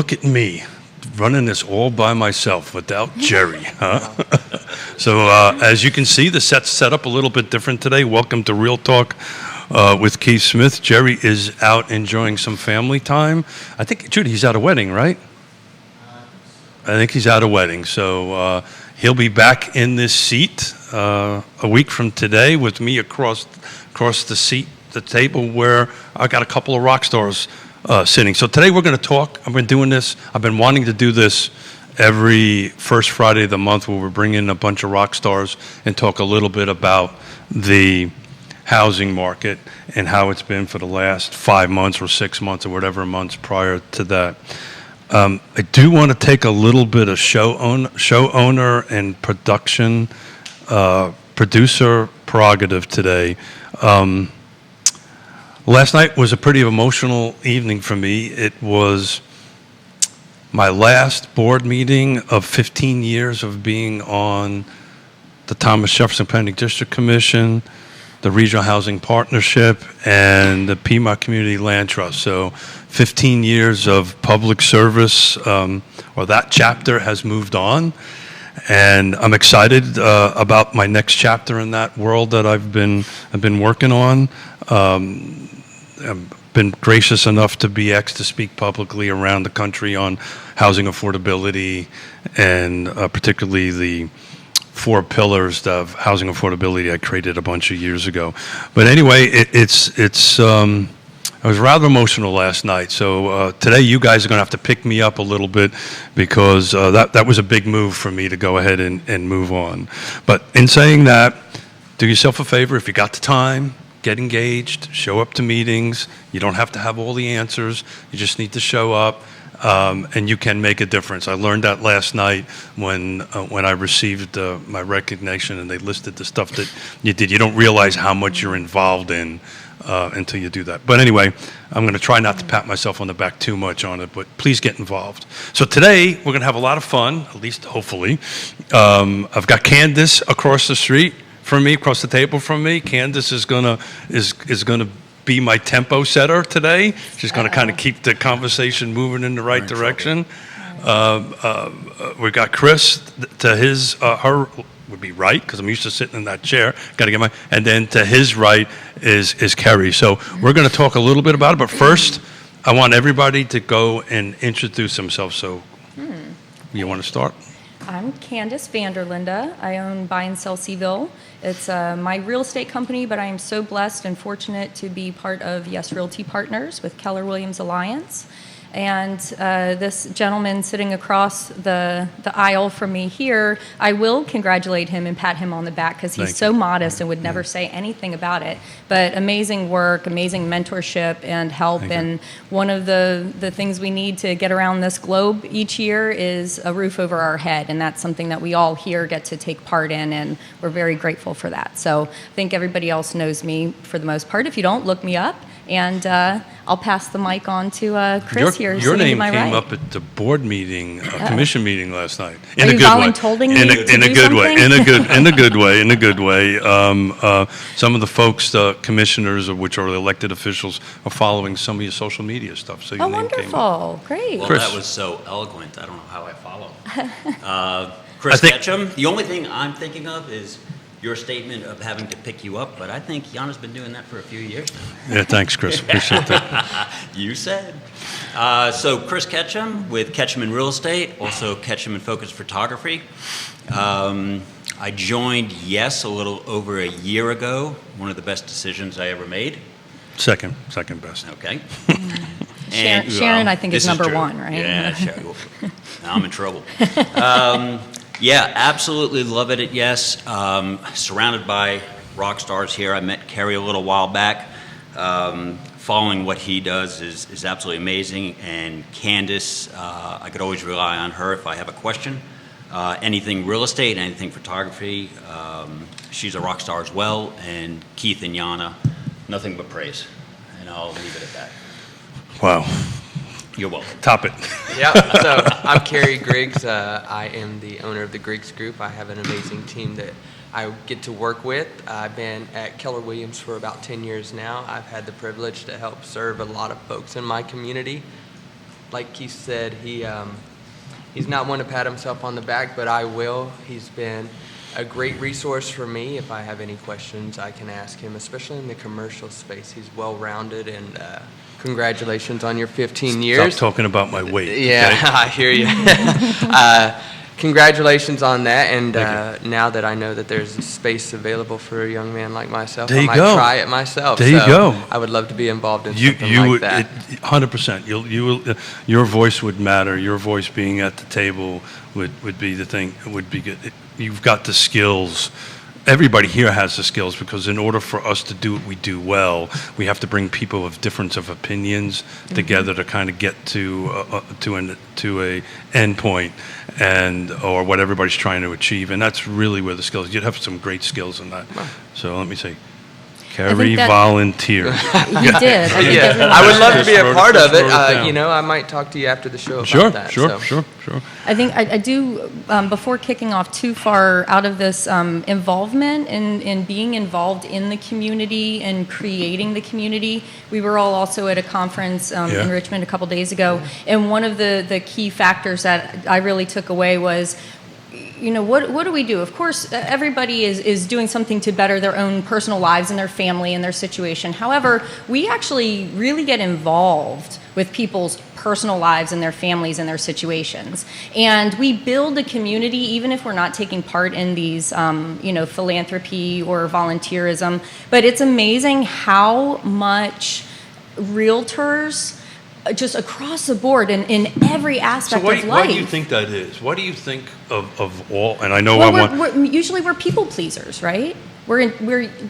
look at me running this all by myself without Jerry, huh? So as you can see, the set's set up a little bit different today. Welcome to Real Talk with Keith Smith. Jerry is out enjoying some family time. I think, Judy, he's at a wedding, right? I think he's at a wedding. So he'll be back in this seat a week from today with me across the table where I got a couple of rock stars sitting. So today we're going to talk. I've been doing this. I've been wanting to do this every first Friday of the month where we're bringing in a bunch of rock stars and talk a little bit about the housing market and how it's been for the last 5 months or 6 months or whatever months prior to that. I do want to take a little bit of show owner and producer prerogative today. Last night was a pretty emotional evening for me. It was my last board meeting of 15 years of being on the Thomas Jefferson Planning District Commission, the Regional Housing Partnership, and the Piedmont Community Land Trust. So 15 years of public service, or that chapter has moved on. And I'm excited about my next chapter in that world that I've been working on. I've been gracious enough to be asked to speak publicly around the country on housing affordability and particularly the 4 pillars of housing affordability I created a bunch of years ago. But anyway, I was rather emotional last night. So today you guys are going to have to pick me up a little bit because that was a big move for me to go ahead and move on. But in saying that, do yourself a favor. If you got the time, get engaged, show up to meetings. You don't have to have all the answers. You just need to show up. And you can make a difference. I learned that last night when I received my recognition and they listed the stuff that you did. You don't realize how much you're involved in until you do that. But anyway, I'm going to try not to pat myself on the back too much on it, but please get involved. So today, we're going to have a lot of fun, at least hopefully. I've got Candice across the street from me, across the table from me. Candice is going to be my tempo setter today. She's going to kind of keep the conversation moving in the right direction. We got Chris to her would be right because I'm used to sitting in that chair. Got to get and then to his right is Kerry. So we're going to talk a little bit about it. But first, I want everybody to go and introduce themselves. So you want to start? I'm Candice Linde. I own Buy and Sell CVille. It's my real estate company, but I am so blessed and fortunate to be part of Yes Realty Partners with Keller Williams Alliance. And this gentleman sitting across the aisle from me here, I will congratulate him and pat him on the back because he's so modest and would never say anything about it. But amazing work, amazing mentorship and help. And one of the things we need to get around this globe each year is a roof over our head. And that's something that we all here get to take part in. And we're very grateful for that. So I think everybody else knows me for the most part. If you don't, look me up. And I'll pass the mic on to Chris here. Your name came up at the board meeting, commission meeting last night. In a good way. In a good way. Some of the folks, the commissioners, which are the elected officials, are following some of your social media stuff. So your name came up. Great. Well, Chris. That was so eloquent. I don't know how I follow. Chris Ketcham. The only thing I'm thinking of is your statement of having to pick you up, but I think Yonna's been doing that for a few years now. Yeah, thanks, Chris. Appreciate that. You said. So Chris Ketcham with Ketcham in Real Estate, also Ketcham in Focus Photography. I joined Yes a little over a year ago. One of the best decisions I ever made. Second best. Okay. Sharon, I think, is number one, right? Yeah, Sharon. Now I'm in trouble. Yeah, absolutely love it at Yes. Surrounded by rock stars here. I met Kerry a little while back. Following what he does is absolutely amazing. And Candice, I could always rely on her if I have a question. Anything real estate, anything photography. She's a rock star as well. And Keith and Yonna, nothing but praise. And I'll leave it at that. Wow. You're welcome. Top it. Yeah, so I'm Kerry Griggs. I am the owner of the Griggs Group. I have an amazing team that I get to work with. I've been at Keller Williams for about 10 years now. I've had the privilege to help serve a lot of folks in my community. like Keith said, he's not one to pat himself on the back, but I will. He's been a great resource for me. If I have any questions, I can ask him, especially in the commercial space. He's well-rounded, and congratulations on your 15 years. Stop talking about my weight. Yeah, okay? I hear you. Congratulations on that, and now that I know that there's a space available for a young man like myself, There I you might go. try it myself. There you So go. I would love to be involved in You something like would that. 100%. Your voice would matter. Your voice being at the table would be the thing. It would be good. You've got the skills. Everybody here has the skills, because in order for us to do what we do well, we have to bring people of difference of opinions together to kind of get to a end point, or what everybody's trying to achieve, and that's really where the skills. You'd have some great skills in that. So let me say, Kerry that- volunteered. You did. I think Yeah, everyone- I would love to be a Just part of it. wrote it down. I might talk to you after the show about Sure, that. sure, so. sure. I think I do, before kicking off too far out of this, involvement in being involved in the community and creating the community. We were all also at a conference Yeah. in Richmond a couple days ago, and one of the key factors that I really took away was, what do we do? Of course, everybody is doing something to better their own personal lives and their family and their situation. However, we actually really get involved with people's personal lives and their families and their situations. And we build a community, even if we're not taking part in these, philanthropy or volunteerism. But it's amazing how much realtors, just across the board in every aspect of life. Why do you think that is? What do you think of all? And I know Usually we're people pleasers, right? We're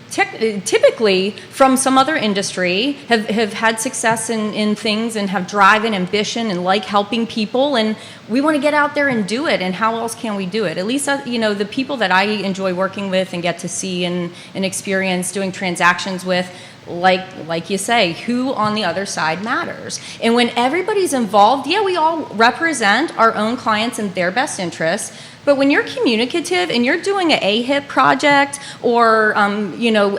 typically from some other industry, have had success in things and have drive and ambition and like helping people, and we want to get out there and do it. And how else can we do it? At least the people that I enjoy working with and get to see and experience doing transactions with, like you say, who on the other side matters. And when everybody's involved, we all represent our own clients and their best interests. But when you're communicative and you're doing an AHIP project or,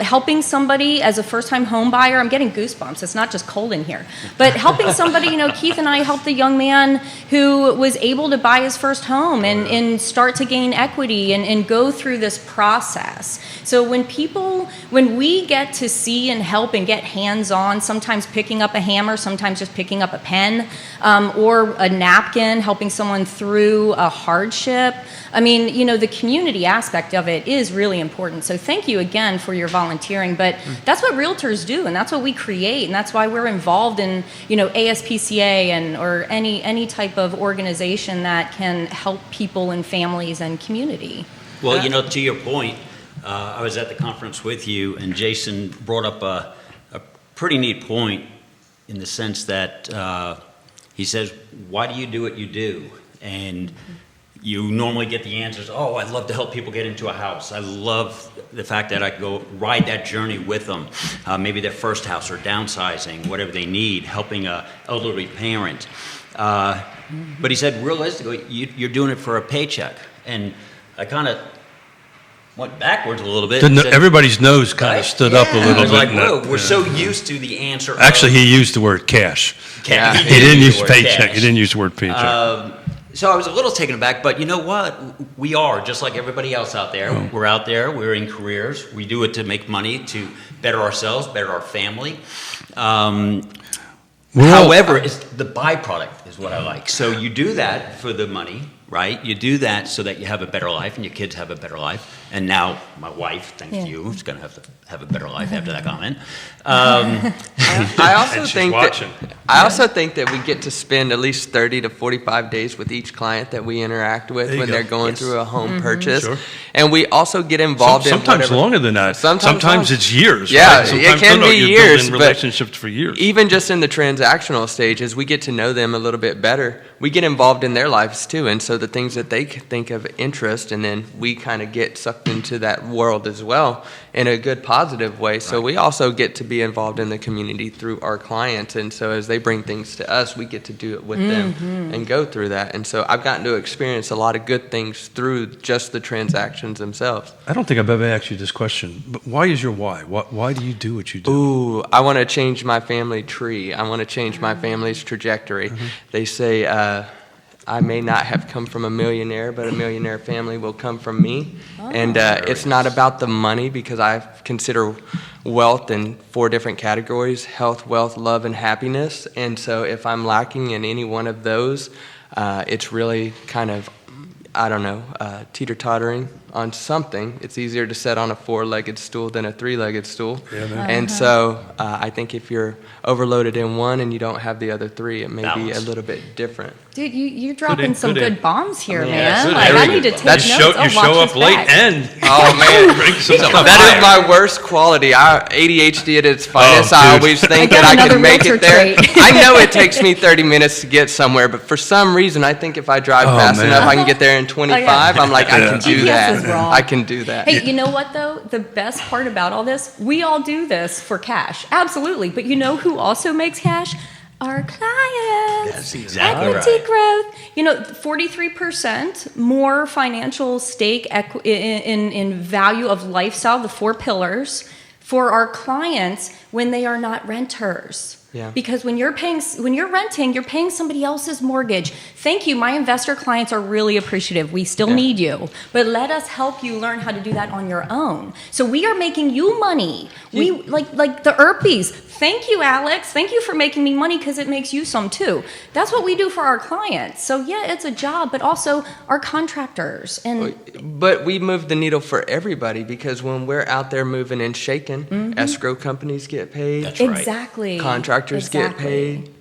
helping somebody as a first-time home buyer, I'm getting goosebumps. It's not just cold in here. But helping somebody, Keith and I helped a young man who was able to buy his first home and start to gain equity and go through this process. So when we get to see and help and get hands-on, sometimes picking up a hammer, sometimes just picking up a pen, or a napkin, helping someone through a hardship, the community aspect of it is really important. So thank you again for your volunteering. But that's what realtors do, and that's what we create, and that's why we're involved in, ASPCA or any type of organization that can help people and families and community. Well, to your point, I was at the conference with you, and Jason brought up a pretty neat point in the sense that he says, why do you do what you do? And you normally get the answers, I'd love to help people get into a house. I love the fact that I can go ride that journey with them. Maybe their first house or downsizing, whatever they need, helping an elderly parent. But he said, realistically, you're doing it for a paycheck. And I kind of went backwards a little bit. Everybody's nose kind of stood up a little I was bit. like, in whoa, that, we're so used to the answer. Actually, he used the word cash. Yeah, He didn't use the word paycheck. cash. He didn't use the word paycheck. So I was a little taken aback, but you know what? We are, just like everybody else out there. Oh. We're out there, we're in careers, we do it to make money, to better ourselves, better our family. However, it's the byproduct is what I like. So you do that for the money, right? You do that so that you have a better life and your kids have a better life. And now my wife, thanks to you, is going to have a better life after that comment. I also And she's think watching. I also think that we get to spend at least 30 to 45 days with each client that we interact with There you when go. they're going Yes. through a home purchase. Sure. And we also get involved in Sometimes whatever- longer than that. Sometimes it's years. Yeah, right? it Sometimes, can be you're years, building but relationships for years. Even just in the transactional stages, we get to know them a little bit better. We get involved in their lives too, and so the things that they think of interest, and then we kind of get sucked into that world as well. in a good positive way. So we also get to be involved in the community through our clients. And so as they bring things to us, we get to do it with them and go through that. And so I've gotten to experience a lot of good things through just the transactions themselves. I don't think I've ever asked you this question, but why is your why? Why do you do what you do? Ooh, I want to change my family tree. I want to change my family's trajectory. They say I may not have come from a millionaire, but a millionaire family will come from me. And it's not about the money, because I consider wealth in 4 different categories: health, wealth, love, and happiness. And so if I'm lacking in any one of those, it's really kind of, I don't know, teeter-tottering on something. It's easier to sit on a 4-legged stool than a 3-legged stool. Yeah, man. And so I think if you're overloaded in one and you don't have the other 3, it may be a little bit different. Dude, you're dropping some good bombs here, Yeah, man. good. Like, Very I need to good. take That's notes. you show up late and Oh, man. bring some That is my worst quality. ADHD at its finest. I dude. always think I got that I another can make realtor it there. trait. I know it takes me 30 minutes to get somewhere, but for some reason, I think if I drive fast man. enough, I can get there in 25. I'm like, I can do GPS that. is wrong. I can do that. Hey, you know what though? The best part about all this, we all do this for cash, absolutely. But you know who also makes cash? Our clients. That's exactly Equity growth. You know, 43% more financial stake in value of lifestyle, the 4 pillars, for our clients when they are not renters. Yeah. Because when you're renting, you're paying somebody else's mortgage. Thank you. My investor clients are really appreciative. We still need you, but let us help you learn how to do that on your own. So we are making you money. We like the Erpies. Thank you, Alex. Thank you for making me money, because it makes you some too. That's what we do for our clients. So yeah, it's a job, but also our contractors. And But we move the needle for everybody, because when we're out there moving and shaking, escrow companies get paid. That's right. exactly. Contractors get paid,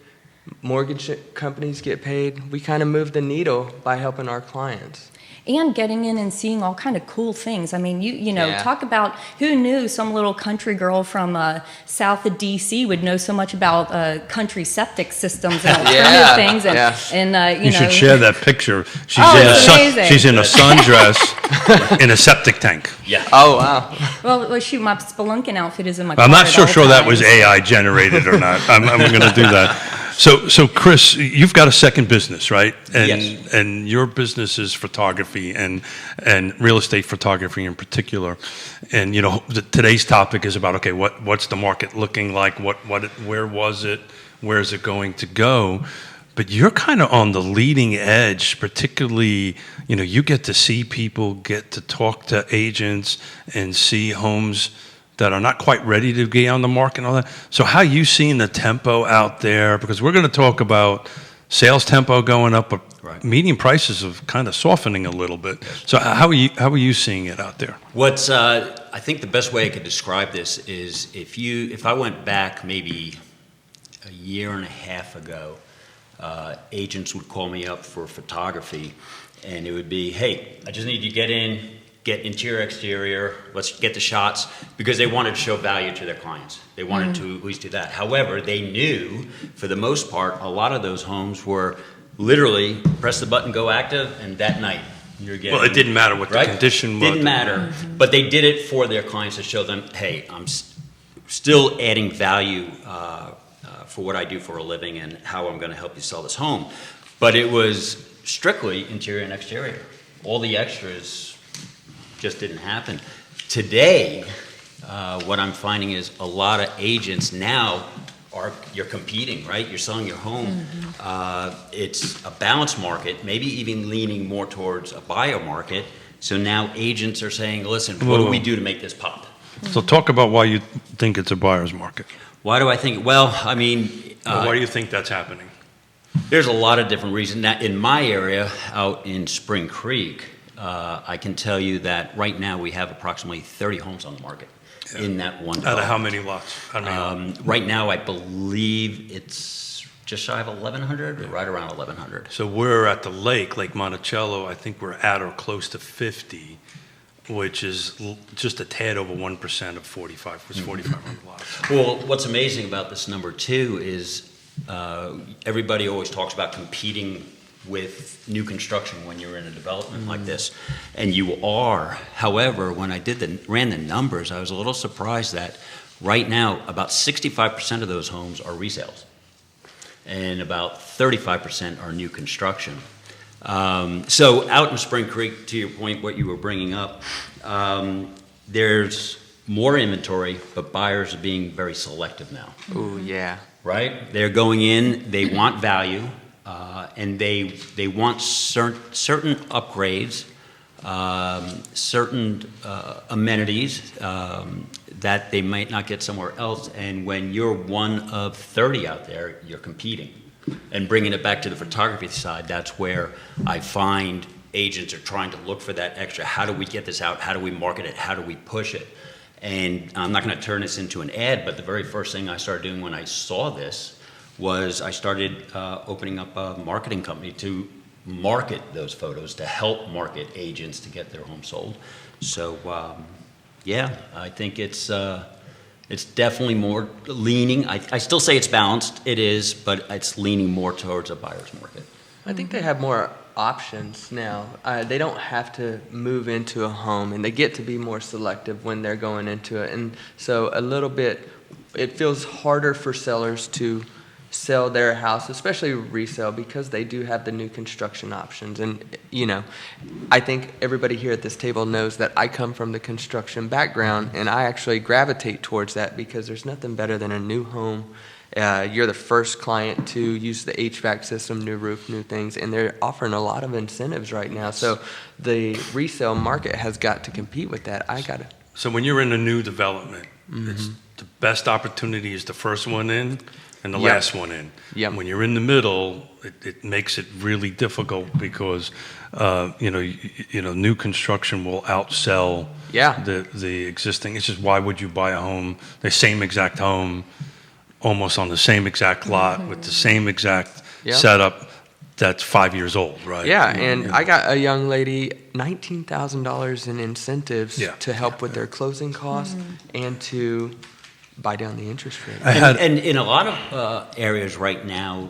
mortgage companies get paid. We kind of move the needle by helping our clients. And getting in and seeing all kind of cool things. I mean, you know, Yeah. talk about who knew some little country girl from south of D.C. would know so much about country septic systems and alternative things. And, you You know, should share that picture. She's Oh, in it's amazing. she's in a sundress in a septic tank. Yeah. Oh, wow. Well, shoot, my spelunking outfit is in my I'm not closet all sure the that time. was AI generated or not. I'm going to do that. So Chris, you've got a second business, right? And Yes. and your business is photography and real estate photography in particular. And you know, today's topic is about, okay, what's the market looking like? Where was it? Where is it going to go? But you're kind of on the leading edge, particularly, you know, you get to see people, get to talk to agents and see homes that are not quite ready to get on the market and all that. So how you seeing the tempo out there? Because we're going to talk about sales tempo going up, but median prices of kind of softening a little bit. So how are you seeing it out there? What's I think the best way I could describe this is if I went back maybe a year and a half ago, agents would call me up for photography, and it would be, hey, I just need you to get interior, exterior, let's get the shots, because they wanted to show value to their clients. They wanted to at least do that. However, they knew, for the most part, a lot of those homes were literally press the button, go active, and that night you're getting... Well, it didn't matter what the condition was. Didn't matter, but they did it for their clients to show them, hey, I'm still adding value for what I do for a living and how I'm going to help you sell this home. But it was strictly interior and exterior. All the extras just didn't happen. Today, what I'm finding is a lot of agents now you're competing, right? You're selling your home. It's a balanced market, maybe even leaning more towards a buyer market. So now agents are saying, listen, what do we do to make this pop? So talk about why you think it's a buyer's market. Why do I think? Well, I mean, Why do you think that's happening? there's a lot of different reasons. Now, in my area, out in Spring Creek, I can tell you that right now we have approximately 30 homes on the market in that one Out of how development. many lots? How many? Right now, I believe it's just shy of 1,100, or right around 1,100. So we're at the Lake Monticello. I think we're at or close to 50, which is just a tad over 1% of 45. It's 4,500 lots. Well, what's amazing about this number too is everybody always talks about competing with new construction when you're in a development like this. And you are. However, when I ran the numbers, I was a little surprised that right now about 65% of those homes are resales, and about 35% are new construction. So out in Spring Creek, to your point, what you were bringing up, there's more inventory, but buyers are being very selective now. Ooh, yeah. Right? They're going in, they want value, and they want certain upgrades, certain amenities that they might not get somewhere else. And when you're one of 30 out there, you're competing. And bringing it back to the photography side, that's where I find agents are trying to look for that extra. How do we get this out? How do we market it? How do we push it? And I'm not going to turn this into an ad, but the very first thing I started doing when I saw this was I started opening up a marketing company to market those photos, to help market agents to get their home sold. So, yeah, I think it's definitely more leaning. I still say it's balanced. It is, but it's leaning more towards a buyer's market. I think they have more options now. They don't have to move into a home, and they get to be more selective when they're going into it. And so a little bit, it feels harder for sellers to sell their house, especially resale, because they do have the new construction options. And, you know, I think everybody here at this table knows that I come from the construction background, and I actually gravitate towards that because there's nothing better than a new home. You're the first client to use the HVAC system, new roof, new things, and they're offering a lot of incentives right now. So the resale market has got to compete with that. So when you're in a new development, it's the best opportunity is the first one in and the Yep. last one in. Yep. When you're in the middle, it makes it really difficult because new construction will outsell the existing. It's just, why would you buy a home, the same exact home, almost on the same exact lot with the same exact setup that's 5 years old, right? Yeah, and I got a young lady $19,000 in incentives to help with their closing costs and to buy down the interest rate. And in a lot of areas right now,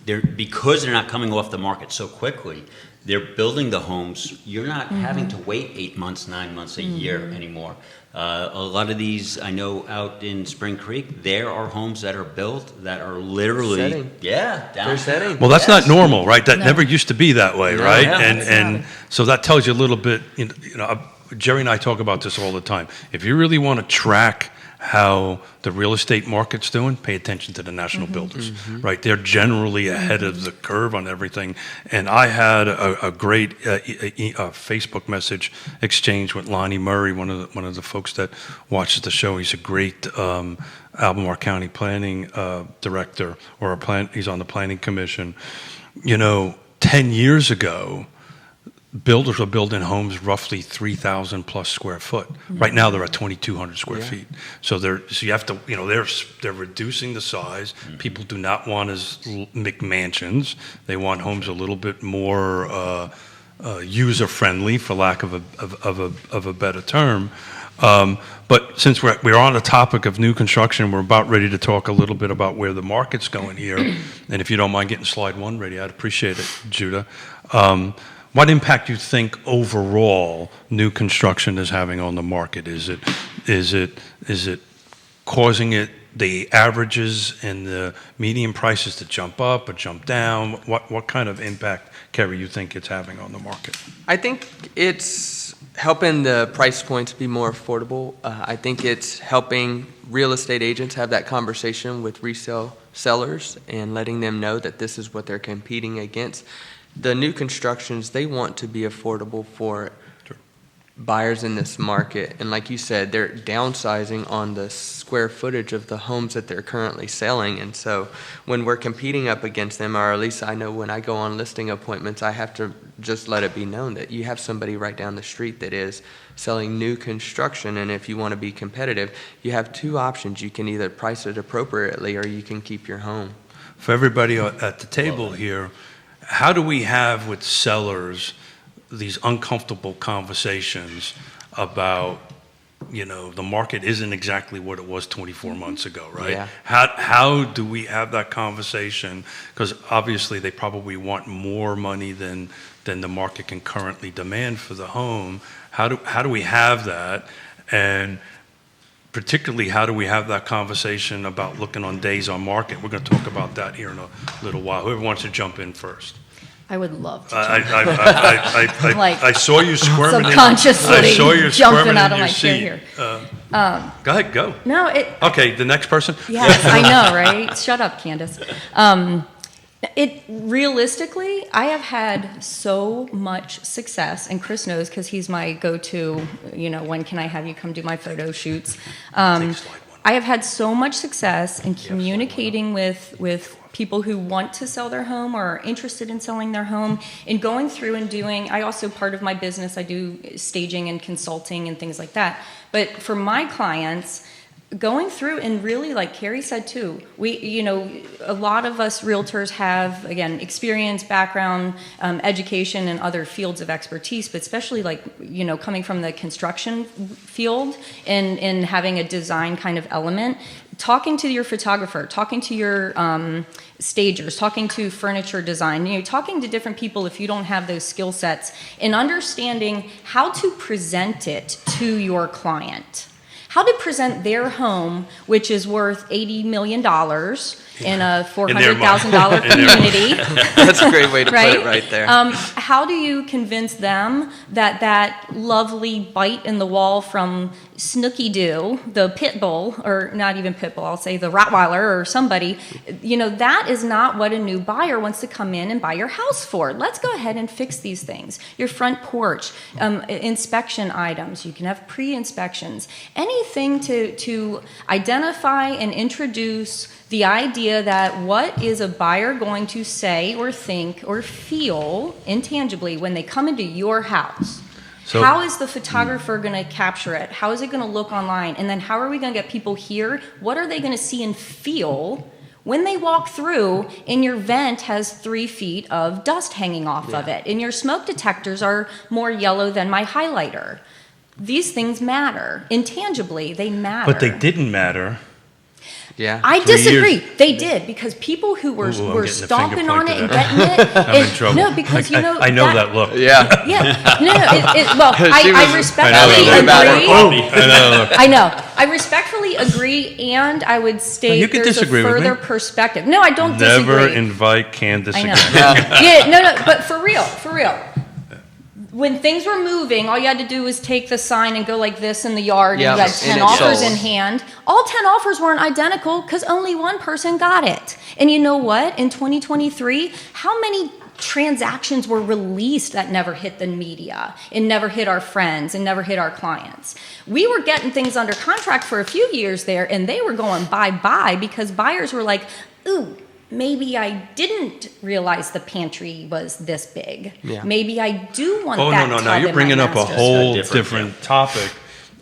because they're not coming off the market so quickly, they're building the homes. You're not having to wait 8 months, 9 months, a year anymore. A lot of these, I know out in Spring Creek, there are homes that are built that are literally, Setting. They're setting. Well, that's not normal, right? That never used to be that way, right? No, And so that tells you a little bit, Jerry and I talk about this all the time. If you really want to track how the real estate market's doing, pay attention to the national builders, right? They're generally ahead of the curve on everything. And I had a great Facebook message exchange with Lonnie Murray, one of the folks that watches the show. He's a great Albemarle County planning director, he's on the planning commission. 10 years ago, builders were building homes roughly 3,000 plus square foot. Right now they're at 2,200 square feet. So you have to, they're reducing the size. People do not want as McMansions. They want homes a little bit more user friendly, for lack of a better term. But since we're on the topic of new construction, we're about ready to talk a little bit about where the market's going here. And if you don't mind getting slide one ready, I'd appreciate it, Judah. What impact do you think overall new construction is having on the market? Is it causing the averages and the median prices to jump up or jump down? What kind of impact, Kerry, you think it's having on the market? I think it's helping the price points be more affordable. I think it's helping real estate agents have that conversation with resale sellers and letting them know that this is what they're competing against. The new constructions, they want to be affordable for buyers in this market. And like you said, they're downsizing on the square footage of the homes that they're currently selling. And so when we're competing up against them, or at least I know when I go on listing appointments, I have to just let it be known that you have somebody right down the street that is selling new construction. And if you want to be competitive, you have two options. You can either price it appropriately or you can keep your home. For everybody at the table here, how do we have with sellers these uncomfortable conversations about the market isn't exactly what it was 24 months ago, right? Yeah. How do we have that conversation? Because obviously they probably want more money than the market can currently demand for the home. How do we have that? And particularly, how do we have that conversation about looking on days on market? We're going to talk about that here in a little while. Whoever wants to jump in first. I would love to. I saw you squirming. Subconsciously I saw you jumping squirming out in of your my chair seat. here. Go ahead, go. No, Okay, the next person. yes, I know, right? Shut up, Candice. Realistically, I have had so much success, and Chris knows because he's my go-to, when can I have you come do my photo shoots? Take slide one. I have had so much success in communicating with people who want to sell their home or are interested in selling their home, and going through and doing, I also, part of my business, I do staging and consulting and things like that. But for my clients, going through and really, like Kerry said too, a lot of us realtors have, again, experience, background, education, and other fields of expertise, but especially coming from the construction field and having a design kind of element, talking to your photographer, talking to your stagers, talking to furniture design, talking to different people if you don't have those skill sets, and understanding how to present it to your client. How to present their home, which is worth $80 million in a $400,000 community. That's a great way to right? put it right there. How do you convince them that lovely bite in the wall from Snooky Doo, the pit bull, or not even pit bull, I'll say the Rottweiler or somebody, that is not what a new buyer wants to come in and buy your house for. Let's go ahead and fix these things. Your front porch, inspection items, you can have pre-inspections, anything to identify and introduce the idea that what is a buyer going to say or think or feel intangibly when they come into your house? So, how is the photographer going to capture it? How is it going to look online? And then how are we going to get people here? What are they going to see and feel when they walk through and your vent has 3 feet of dust hanging off of it and your smoke detectors are more yellow than my highlighter? These things matter. Intangibly, they matter. but they didn't matter. Yeah. I 3 disagree. years. They did, because people who were Ooh, I'm getting the stomping finger on it and pointed getting it. I'm in trouble. No, because I know that look. Yeah. Yeah, well, She I was- respectfully I know. agree. I know. I know. I respectfully agree, and I would state you can there's a disagree with me. further perspective. No, I don't Never disagree. invite Candice I know. again. Yeah, no, but for real. When things were moving, all you had to do was take the sign and go like this in the yard, Yeah, and you had and 10 it offers sold. in hand. All 10 offers weren't identical because only one person got it. And you know what? In 2023, how many transactions were released that never hit the media and never hit our friends and never hit our clients? We were getting things under contract for a few years there, and they were going bye-bye because buyers were like, ooh, maybe I didn't realize the pantry was this big. Yeah. Maybe I do want Oh, that no. tub You're in bringing my up a master's whole Different, different topic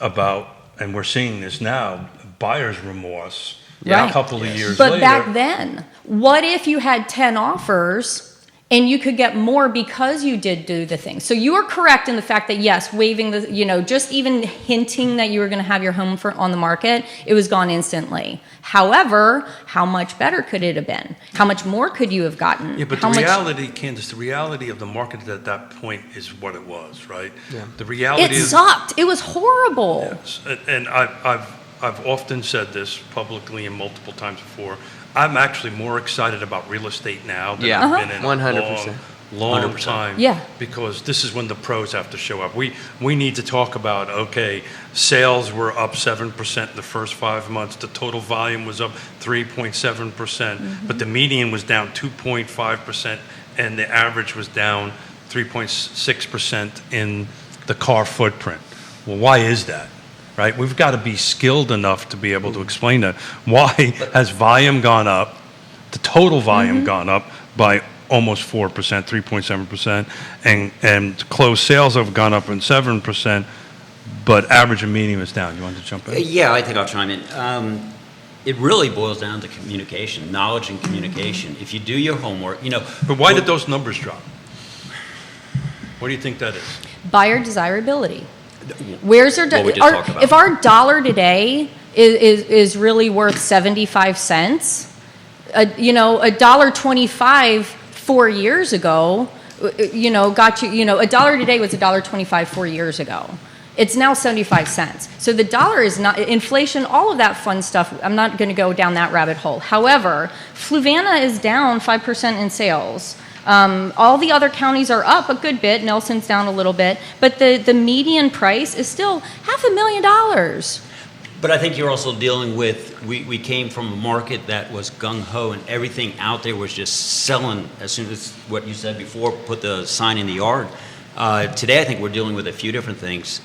about, and we're seeing this now, buyer's remorse. Right. A couple of years But later. back then, what if you had 10 offers and you could get more because you did do the thing? So you are correct in the fact that, yes, waiving the, just even hinting that you were going to have your home on the market, it was gone instantly. However, how much better could it have been? How much more could you have gotten? Yeah, but How the much- reality, Candice, the reality of the market at that point is what it was, right? Yeah. The reality It is... sucked. It was horrible. Yes, and I've often said this publicly and multiple times before. I'm actually more excited about real estate now than Yeah. I've been in a 100%. long 100%. time. Yeah. Because this is when the pros have to show up. We need to talk about, okay, sales were up 7% in the first 5 months. The total volume was up 3.7%, but the median was down 2.5%, and the average was down 3.6% in the car footprint. Well, why is that? Right? We've got to be skilled enough to be able to explain that. Why has volume gone up, the total volume gone up by almost 4%, 3.7%, and closed sales have gone up in 7%, but average and median is down. You want to jump in? Yeah, I think I'll chime in. It really boils down to communication, knowledge and communication. If you do your homework, But why did those numbers drop? What do you think that is? Buyer desirability. Where's their What we just talked about. if our dollar today is really worth 75 cents, $1.25 4 years ago, got you, a dollar today was $1.25 4 years ago. It's now 75 cents. So the dollar is not, inflation, all of that fun stuff, I'm not going to go down that rabbit hole. However, Fluvanna is down 5% in sales. All the other counties are up a good bit. Nelson's down a little bit. But the median price is still $500,000. But I think you're also dealing with, we came from a market that was gung-ho and everything out there was just selling as soon as, what you said before, put the sign in the yard. Today I think we're dealing with a few different things.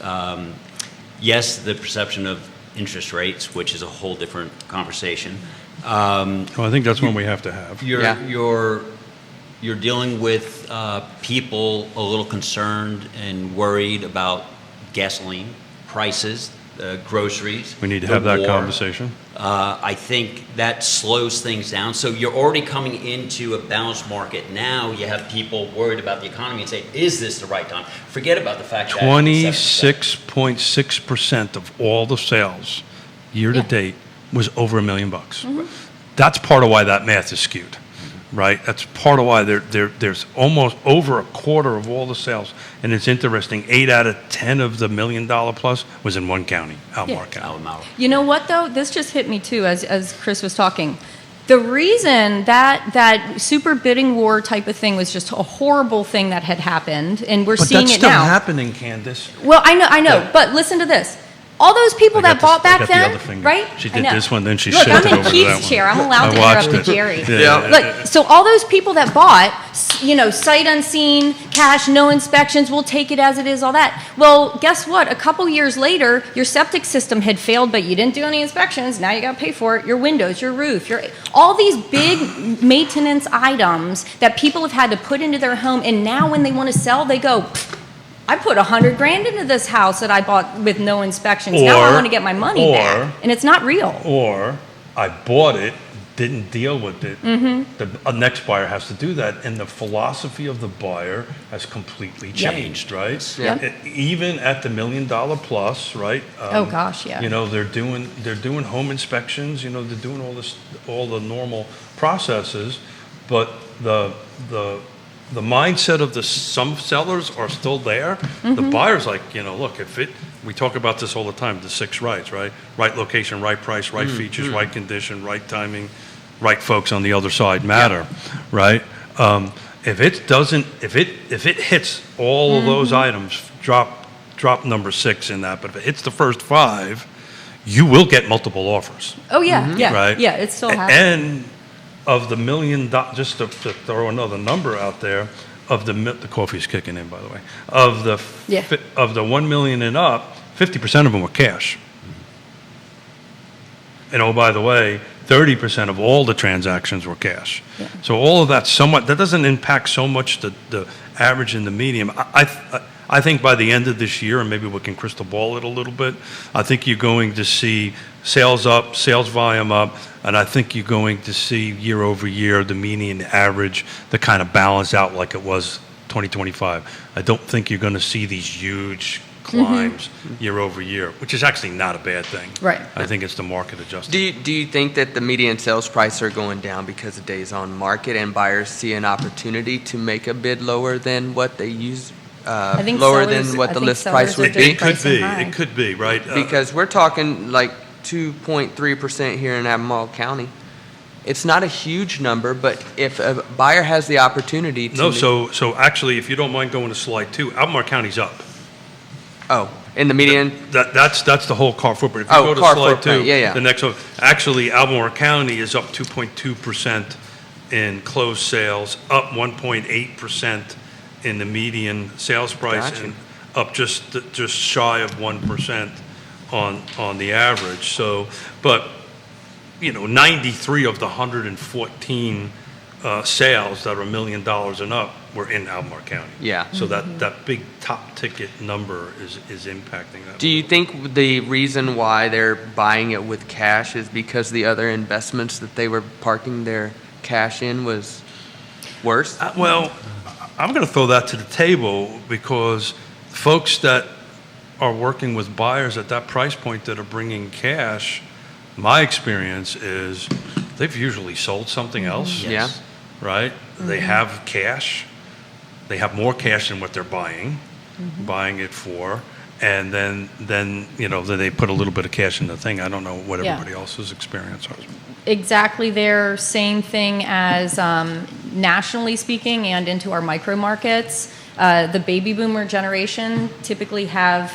Yes, the perception of interest rates, which is a whole different conversation. Well, I think that's one we have to have. You're dealing with people a little concerned and worried about gasoline prices, groceries. We need to the have that war. conversation. I think that slows things down. So you're already coming into a balanced market. Now you have people worried about the economy and say, is this the right time? Forget about the fact that 26.6% of all the sales year to Yeah. date was over $1 million. That's part of why that math is skewed, right? That's part of why there's almost over a quarter of all the sales. And it's interesting, 8 out of 10 of the $1 million plus was in one county, Albemarle County. Albemarle. You know what, though? This just hit me, too, as Chris was talking. The reason that super bidding war type of thing was just a horrible thing that had happened, and we're But seeing that's it still now. happening, Candice. Well, I know, Yeah. but listen to this. All those people I got that bought this- I back got the then, other finger. right? She I did know. this one, then she Look, shifted I'm in over to Keith's that one. chair. I'm allowed to I watched interrupt it. Jerry. Yeah. Look, so all those people that bought, sight unseen, cash, no inspections, we'll take it as it is, all that. Well, guess what? A couple years later, your septic system had failed, but you didn't do any inspections. Now you got to pay for it. Your windows, your roof, all these big maintenance items that people have had to put into their home, and now when they want to sell, they go, I put $100,000 into this house that I bought with no inspections. Now I Or- want to get my money back, and it's not real. Or I bought it, didn't deal with it. Mm-hmm. The next buyer has to do that, and the philosophy of the buyer has completely changed, right? Yep. Even at the $1 million plus, right? Oh, gosh, yeah. They're doing home inspections. They're doing all the normal processes, but the mindset of some sellers are still there. Mm-hmm. The buyer's like, look, we talk about this all the time, the 6 rights, right? Right location, right price, right features, right condition, right timing, right folks on the other side matter, right? If it hits all of those items, drop number 6 in that, but if it hits the first 5, you will get multiple offers. Oh, yeah, yeah, Right. yeah, it's still happening. And of the $1 million, just to throw another number out there, the coffee's kicking in, by the way, of the Yeah. of the $1 million and up, 50% of them were cash. And oh, by the way, 30% of all the transactions were cash. Yeah. So all of that that doesn't impact so much the average and the medium. I think by the end of this year, and maybe we can crystal ball it a little bit, I think you're going to see sales up, sales volume up, and I think you're going to see year over year the median average to kind of balance out like it was 2025. I don't think you're going to see these huge climbs year over year, which is actually not a bad thing. Right. I think it's the market adjustment. Do you think that the median sales price are going down because of days on market and buyers see an opportunity to make a bid lower than what they use? I think Lower sellers- than what I the think list sellers price are would just be? It could pricing be. high. It could be, right? Because we're talking like 2.3% here in Albemarle County. It's not a huge number, but if a buyer has the opportunity to... No, so actually, if you don't mind going to slide 2, Albemarle County's up. Oh, in the median? That's the whole car footprint. If you Oh, go to car slide footprint, 2, yeah, yeah. the next one, actually, Albemarle County is up 2.2% in closed sales, up 1.8% in the median sales price, Gotcha. and up just shy of 1% on the average. So, but 93 of the 114 sales that are $1 million and up were in Albemarle County. Yeah. So that big top ticket number is impacting that. Do you think the reason why they're buying it with cash is because the other investments that they were parking their cash in was worse? Well, I'm going to throw that to the table because folks that are working with buyers at that price point that are bringing cash, my experience is they've usually sold something else, Yeah. right? They have cash. They have more cash than what they're buying it for. And then then they put a little bit of cash in the thing. I don't know what Yeah. everybody else's experience was. Exactly their same thing as nationally speaking and into our micro markets. The baby boomer generation typically have,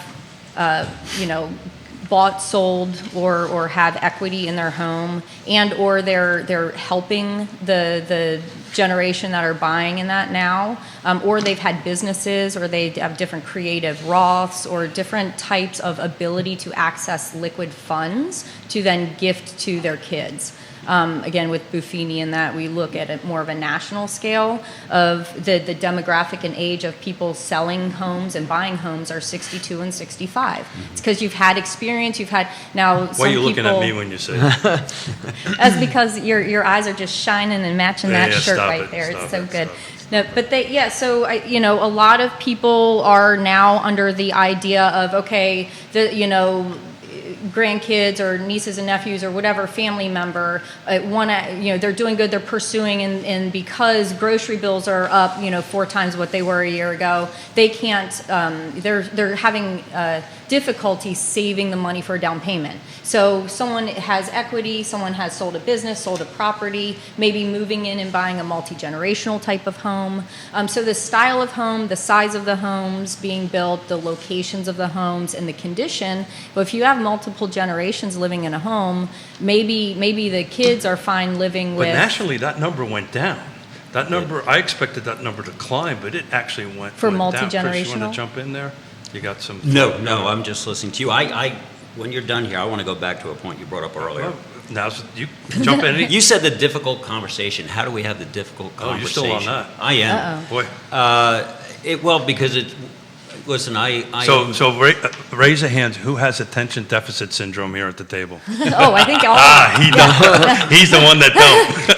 bought, sold, or have equity in their home, and or they're helping the generation that are buying in that now, or they've had businesses, or they have different creative Roths or different types of ability to access liquid funds to then gift to their kids. Again, with Buffini and that, we look at it more of a national scale of the demographic and age of people selling homes and buying homes are 62 and 65. It's because you've had experience, you've had, now some Why are you looking at people- me when you say that? That's because your eyes are just shining and matching that shirt stop right it, there. stop It's so it, good. stop No, but so a lot of people are now under the idea of, okay, grandkids or nieces and nephews or whatever family member they're doing good, they're pursuing, and because grocery bills are up 4 times what they were a year ago, they can't they're having difficulty saving the money for a down payment. So someone has equity, someone has sold a business, sold a property, maybe moving in and buying a multi-generational type of home. So the style of home, the size of the homes being built, the locations of the homes, and the condition. But if you have multiple generations living in a home, maybe the kids are fine living But with. nationally, that number went down. That number, I expected that number to climb, but it actually went For went down. Chris, you want multi-generational? to jump in there? You got some? No, I'm just listening to you. When you're done here, I want to go back to a point you brought up earlier. Now, you jump in. You said the difficult conversation. How do we have the difficult Oh, you're conversation? still on that. I am. Boy. Because it. Listen, So raise a hand. Who has attention deficit syndrome here at the table? Oh, I think all. He does. He's the one that don't.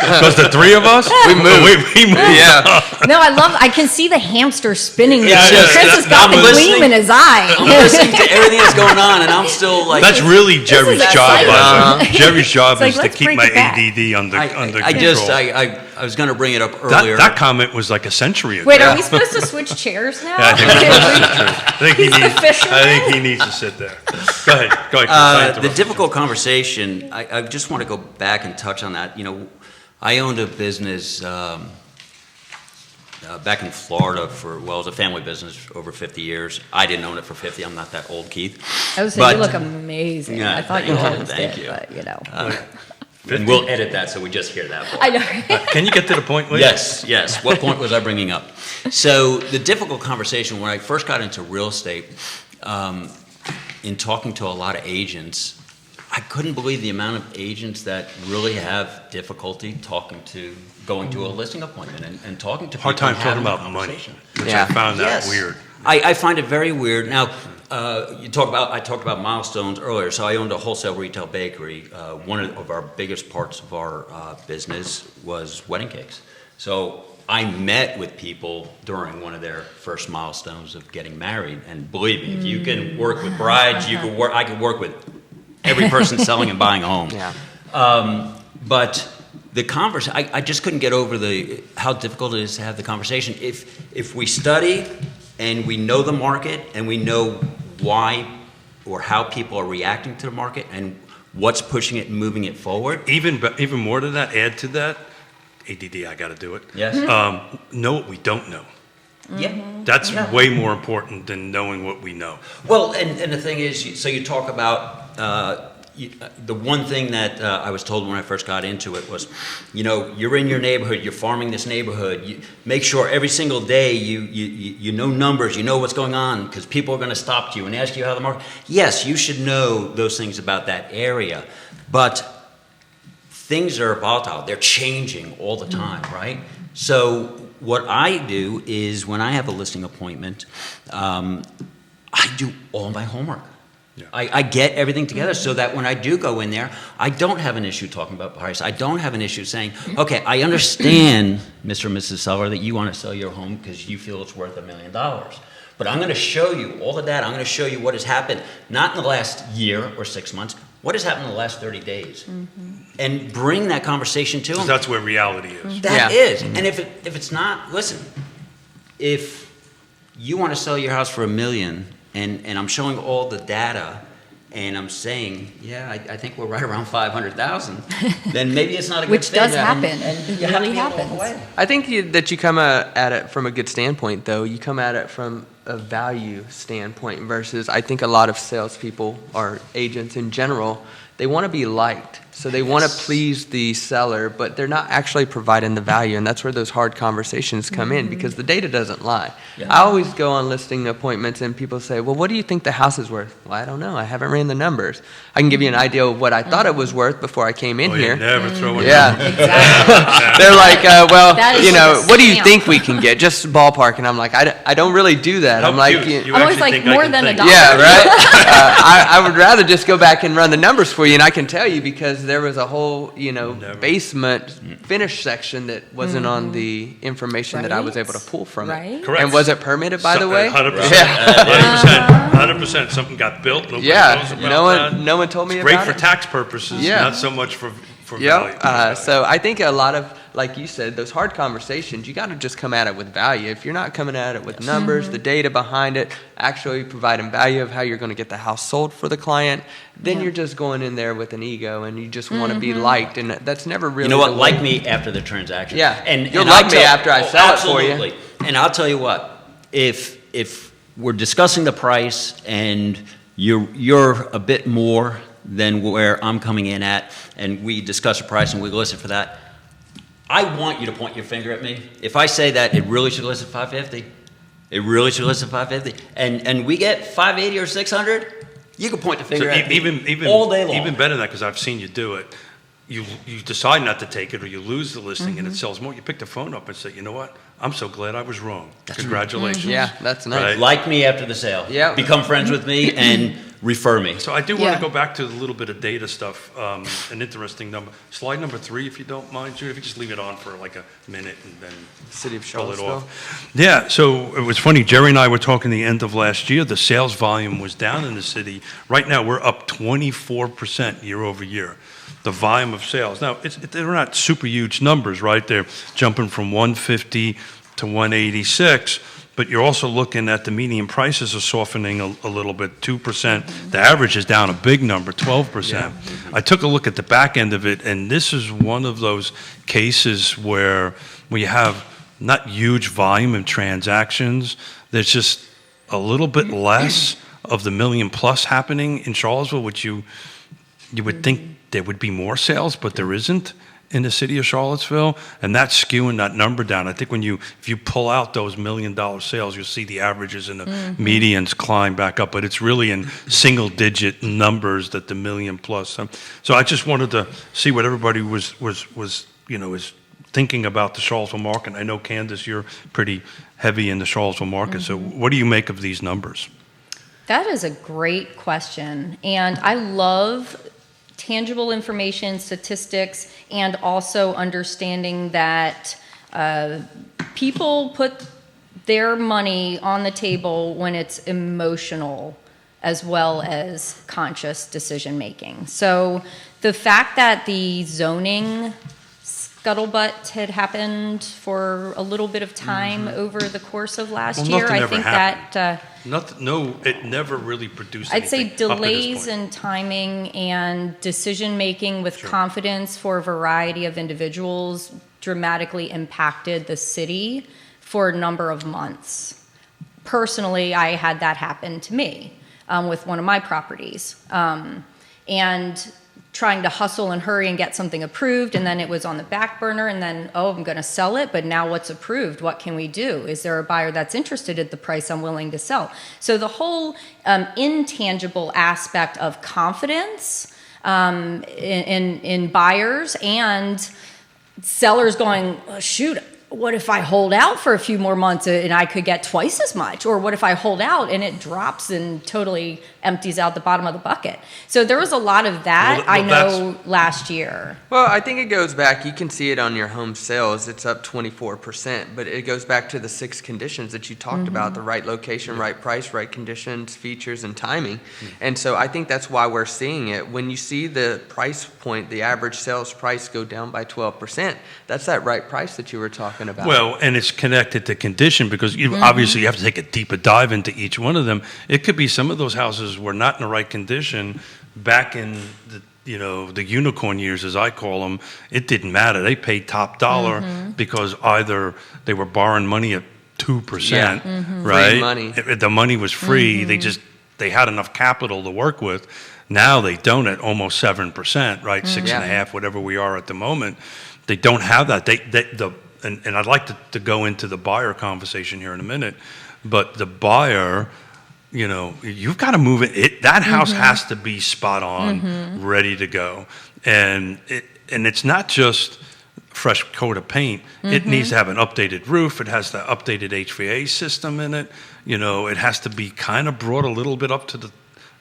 Because the three of us, we move. We move. Yeah. No, I can see the hamster spinning. It's there. just- Chris has got I'm the listening- gleam in his eye. I'm listening to everything that's going on, and I'm still like. That's really Jerry's job. exciting. By the way. Jerry's job like, is to let's keep break my it back. ADD under I control. I was going to bring it up earlier. That comment was like a century ago. Wait, are we supposed to switch chairs now? Yeah, I think that's true. I think He's the fisherman? I think he needs to sit there. Go ahead. Chris. I The interrupted difficult conversation, I just want to go back and touch on that. I owned a business back in Florida it was a family business for over 50 years. I didn't own it for 50. I'm not that old, Keith. I was saying, you But- look amazing. Yeah, I thought thank you you. always Thank did, you. but And we'll edit that so we just hear that part. I know. Can you get to the point, please? Yes. What point was I bringing up? So the difficult conversation, when I first got into real estate, in talking to a lot of agents, I couldn't believe the amount of agents that really have difficulty going to a listing appointment and talking to people. Hard time and having talking a about money, conversation. which Yeah. I found that Yes. weird. I find it very weird. Now, I talked about milestones earlier. So I owned a wholesale retail bakery. One of our biggest parts of our business was wedding cakes. So I met with people during one of their first milestones of getting married. And believe me, if you can work with brides, I could work with every person selling and buying a home. Yeah. But the I just couldn't get over how difficult it is to have the conversation. If we study and we know the market and we know why or how people are reacting to the market and what's pushing it and moving it forward. Even more to that, add to that, ADD, I got to do it. Yes. Know what we don't know. Yeah. That's way more important than knowing what we know. Well, and the thing is, so you talk about the one thing that I was told when I first got into it was, you're in your neighborhood, you're farming this neighborhood. You make sure every single day you know numbers, you know what's going on, because people are going to stop you and ask you how the market. Yes, you should know those things about that area, but things are volatile. They're changing all the time, right? So what I do is when I have a listing appointment, I do all my homework. Yeah. I get everything together so that when I do go in there, I don't have an issue talking about price. I don't have an issue saying, okay, I understand, Mr. and Mrs. Seller, that you want to sell your home because you feel it's worth $1 million. But I'm going to show you all the data. I'm going to show you what has happened, not in the last year or 6 months, what has happened in the last 30 days. And bring that conversation to them. Because that's where reality is. That Yeah. is. And if it's not, listen, if you want to sell your house for $1 million and I'm showing all the data and I'm saying, yeah, I think we're right around 500,000, then maybe it's not a good Which fit. does happen. And It you have to really be able to walk happens. away. I think that you come at it from a good standpoint, though. You come at it from a value standpoint versus I think a lot of salespeople or agents in general, they want to be liked. So they want to please the seller, but they're not actually providing the value. And that's where those hard conversations come in because the data doesn't lie. Yeah. I always go on listing appointments and people say, well, what do you think the house is worth? Well, I don't know. I haven't ran the numbers. I can give you an idea of what I thought it was worth before I came in Oh, here. you never throw a Yeah. number. Exactly. They're like, well, That is you know, like a what do you stamp. think we can get? Just ballpark. And I'm like, I don't really do that. I'm How like, cute. You I'm always actually like, think I more can than a think. dollar. yeah, right? I would rather just go back and run the numbers for you. And I can tell you because there was a whole, Never. basement finish section that wasn't on the information that I was able to pull from it. Right. Correct. And was it permitted, by the way? 100%. Yeah. 100%. Something got built. Nobody knows Yeah. about that. No one told me It's great about for it. tax purposes, Yeah. not so much for value. Yep. So I think a lot of, like you said, those hard conversations, you got to just come at it with value. If you're not coming at it with numbers, the data behind it, actually providing value of how you're going to get the house sold for the client, then Yeah. you're just going in there with an ego and you just want to be liked. And that's never really You know what? the way- Like me after the transaction. Yeah. And You'll and like I'll me after I sell it for you. absolutely. And I'll tell you what, if we're discussing the price and you're a bit more than where I'm coming in at, and we discuss a price and we list it for that, I want you to point your finger at me. If I say that it really should list at 550, it really should list at 550, and we get 580 or 600, you can point the finger So at me even all day long. Even better than that, because I've seen you do it. You decide not to take it, or you lose the listing, and it sells more. You pick the phone up and say, you know what? I'm so glad I was wrong. Congratulations. Yeah, that's nice. Right. Like me after the sale. Yeah. Become friends with me and refer me. So I do want Yeah. to go back to a little bit of data stuff. An interesting number. Slide number 3, if you don't mind, Judy. If you just leave it on for like a minute and then City of pull it Charlottesville. off. Yeah. So it was funny. Jerry and I were talking the end of last year. The sales volume was down in the city. Right now, we're up 24% year over year. The volume of sales. Now, they're not super huge numbers, right? They're jumping from 150 to 186. But you're also looking at the median prices are softening a little bit, 2%. The average is down a big number, 12%. I took a look at the back end of it, and this is one of those cases where you have not huge volume of transactions. There's just a little bit less of the million plus happening in Charlottesville, which you would think there would be more sales, but there isn't in the city of Charlottesville, and that's skewing that number down. I think if you pull out those $1 million sales, you'll see the averages and the medians climb back up, but it's really in single-digit numbers that the million plus. So I just wanted to see what everybody was is thinking about the Charlottesville market. I know, Candice, you're pretty heavy in the Charlottesville market, so what do you make of these numbers? That is a great question. And I love tangible information, statistics, and also understanding that people put their money on the table when it's emotional as well as conscious decision making. So the fact that the zoning scuttlebutt had happened for a little bit of time over the course of last Well, year, nothing I ever think happened. that It never really produced I'd say anything up to this delays point. in timing and decision making with Sure. confidence for a variety of individuals dramatically impacted the city for a number of months. Personally, I had that happen to me with one of my properties. And trying to hustle and hurry and get something approved, and then it was on the back burner, and then, I'm going to sell it, but now what's approved? What can we do? Is there a buyer that's interested at the price I'm willing to sell? So the whole intangible aspect of confidence in buyers and sellers going, oh, shoot, what if I hold out for a few more months and I could get twice as much? Or what if I hold out and it drops and totally empties out the bottom of the bucket? So there was a lot of that, I know, last year. Well, I think it goes back, you can see it on your home sales, it's up 24%, but it goes back to the 6 conditions that you talked about, the right location, right price, right conditions, features, and timing. And so I think that's why we're seeing it. When you see the price point, the average sales price go down by 12%, that's that right price that you were talking about. Well, and it's connected to condition because obviously you have to take a deeper dive into each one of them. It could be some of those houses were not in the right condition back in the unicorn years, as I call them. It didn't matter. They paid top dollar because either they were borrowing money at 2%, right? Free money. The money was free. They had enough capital to work with. Now they don't at almost 7%, right? 6.5%, whatever we are at the moment. They don't have that. And I'd like to go into the buyer conversation here in a minute, but the buyer, you've got to move it. That house has to be spot on, ready to go. And it's not just fresh coat of paint. It needs to have an updated roof. It has the updated HVAC system in it. It has to be kind of brought a little bit up to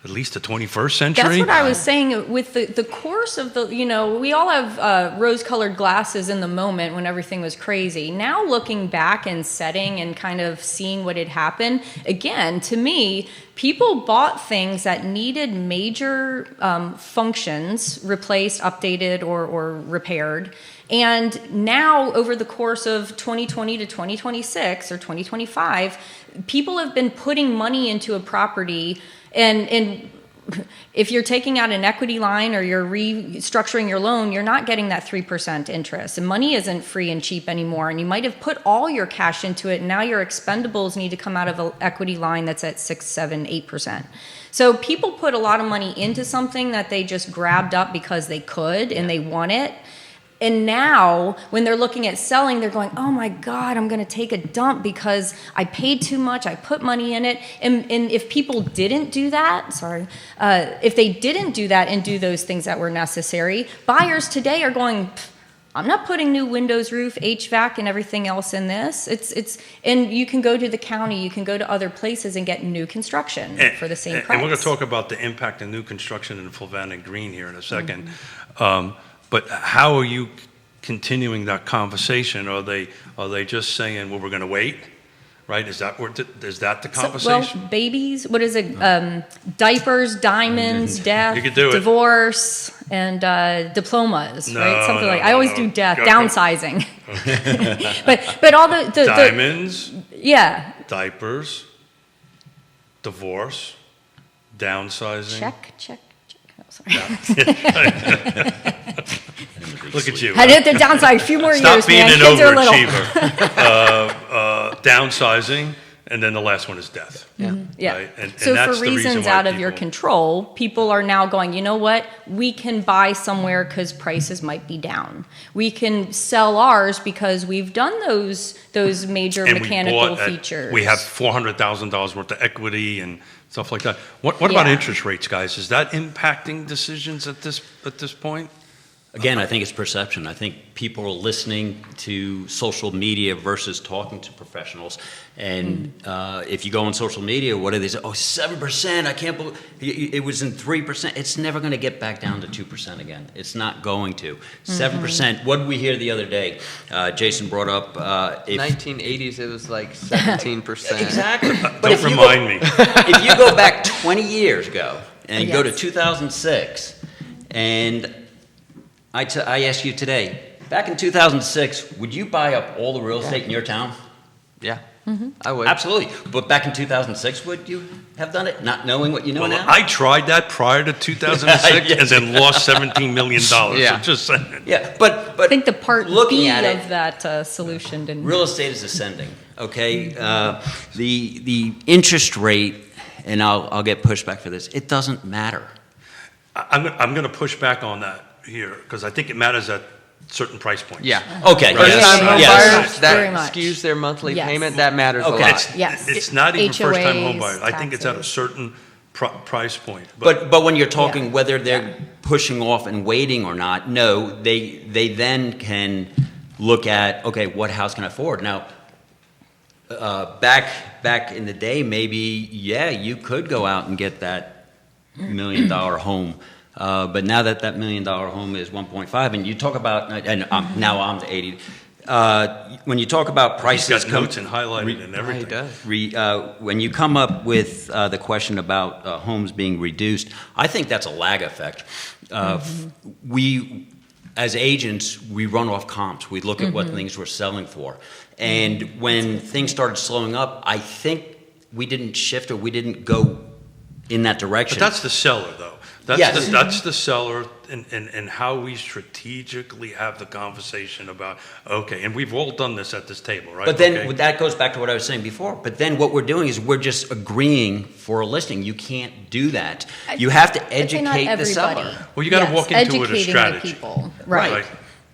at least the 21st century. That's what I was saying with the course of we all have rose-colored glasses in the moment when everything was crazy. Now looking back and setting and kind of seeing what had happened, again, to me, people bought things that needed major functions replaced, updated, or repaired. And now, over the course of 2020 to 2026 or 2025, people have been putting money into a property. And if you're taking out an equity line or you're restructuring your loan, you're not getting that 3% interest. And money isn't free and cheap anymore. And you might have put all your cash into it, and now your expendables need to come out of an equity line that's at 6, 7, 8%. So people put a lot of money into something that they just grabbed up because they could and they want it. And now, when they're looking at selling, they're going, oh my God, I'm going to take a dump because I paid too much, I put money in it. And if people didn't do that, if they didn't do that and do those things that were necessary, buyers today are going, I'm not putting new windows, roof, HVAC, and everything else in this. And you can go to the county, you can go to other places and get new construction for the same price. And we're going to talk about the impact of new construction in Flavanna Green here in a second. But how are you continuing that conversation? Are they just saying, well, we're going to wait? Right? Is that the conversation? Well, babies, what is it? Diapers, diamonds, death, You could do it. divorce, and diplomas, right? Something like I always do death, Go. downsizing. but all the Diamonds, yeah. diapers, divorce, downsizing. Check. Oh, sorry. Look at you. I did the downside a few more Stop years, being man. an Kids are little. overachiever. Downsizing, and then the last one is death. Yeah. Right? And So that's for the reason reasons why out of your people- control, people are now going, you know what? We can buy somewhere because prices might be down. We can sell ours because we've done those major and mechanical we bought features. We have $400,000 worth of equity and stuff like that. What about Yeah. interest rates, guys? Is that impacting decisions at this point? Again, I think it's perception. I think people are listening to social media versus talking to professionals. And if you go on social media, what do they say? Oh, 7%, I can't believe it was in 3%. It's never going to get back down to 2% again. It's not going to. 7%, what did we hear the other day? Jason brought up... 1980s, it was like 17%. Exactly. Don't remind me. If you go back 20 years ago and go to Yes. 2006, and I ask you today, back in 2006, would you buy up all the real estate in your town? Yeah, I would. Absolutely. But back in 2006, would you have done it, not knowing what you know Well, now? I tried that prior to 2006 Yeah. and then lost $17 million. Yeah. So just saying. Yeah, but I think the part looking B at of it, that solution didn't. real estate is ascending. Okay, the interest rate, and I'll get pushback for this. It doesn't matter. I'm going to push back on that here because I think it matters at certain price points. Yeah. Okay. First-time home yes. buyers, Very that much. skews their monthly Yes. payment. That matters Okay. a lot. Yes. It's not even first-time home HOAs, buyers. I think it's at a taxes. certain price point. But when you're talking Yeah. whether they're pushing off and waiting or not, no, they then can look at, okay, what house can I afford? Now, back in the day, maybe, yeah, you could go out and get that $1 million home. But now that $1 million home is 1.5, and you talk about, and now I'm the 80. When you talk about prices, He's got notes and highlighted and everything. He does. when you come up with the question about homes being reduced, I think that's a lag effect. We, as agents, we run off comps. We look at what things we're selling for. And when things started slowing up, I think we didn't shift or we didn't go in that direction. But that's the seller, though. Yes. That's the seller and how we strategically have the conversation about, okay, and we've all done this at this table, right? But then Okay. that goes back to what I was saying before. But then what we're doing is we're just agreeing for a listing. You can't do that. You have to I'd say not educate the everybody. seller. Well, you got to walk into it a educating strategy. the people. Right.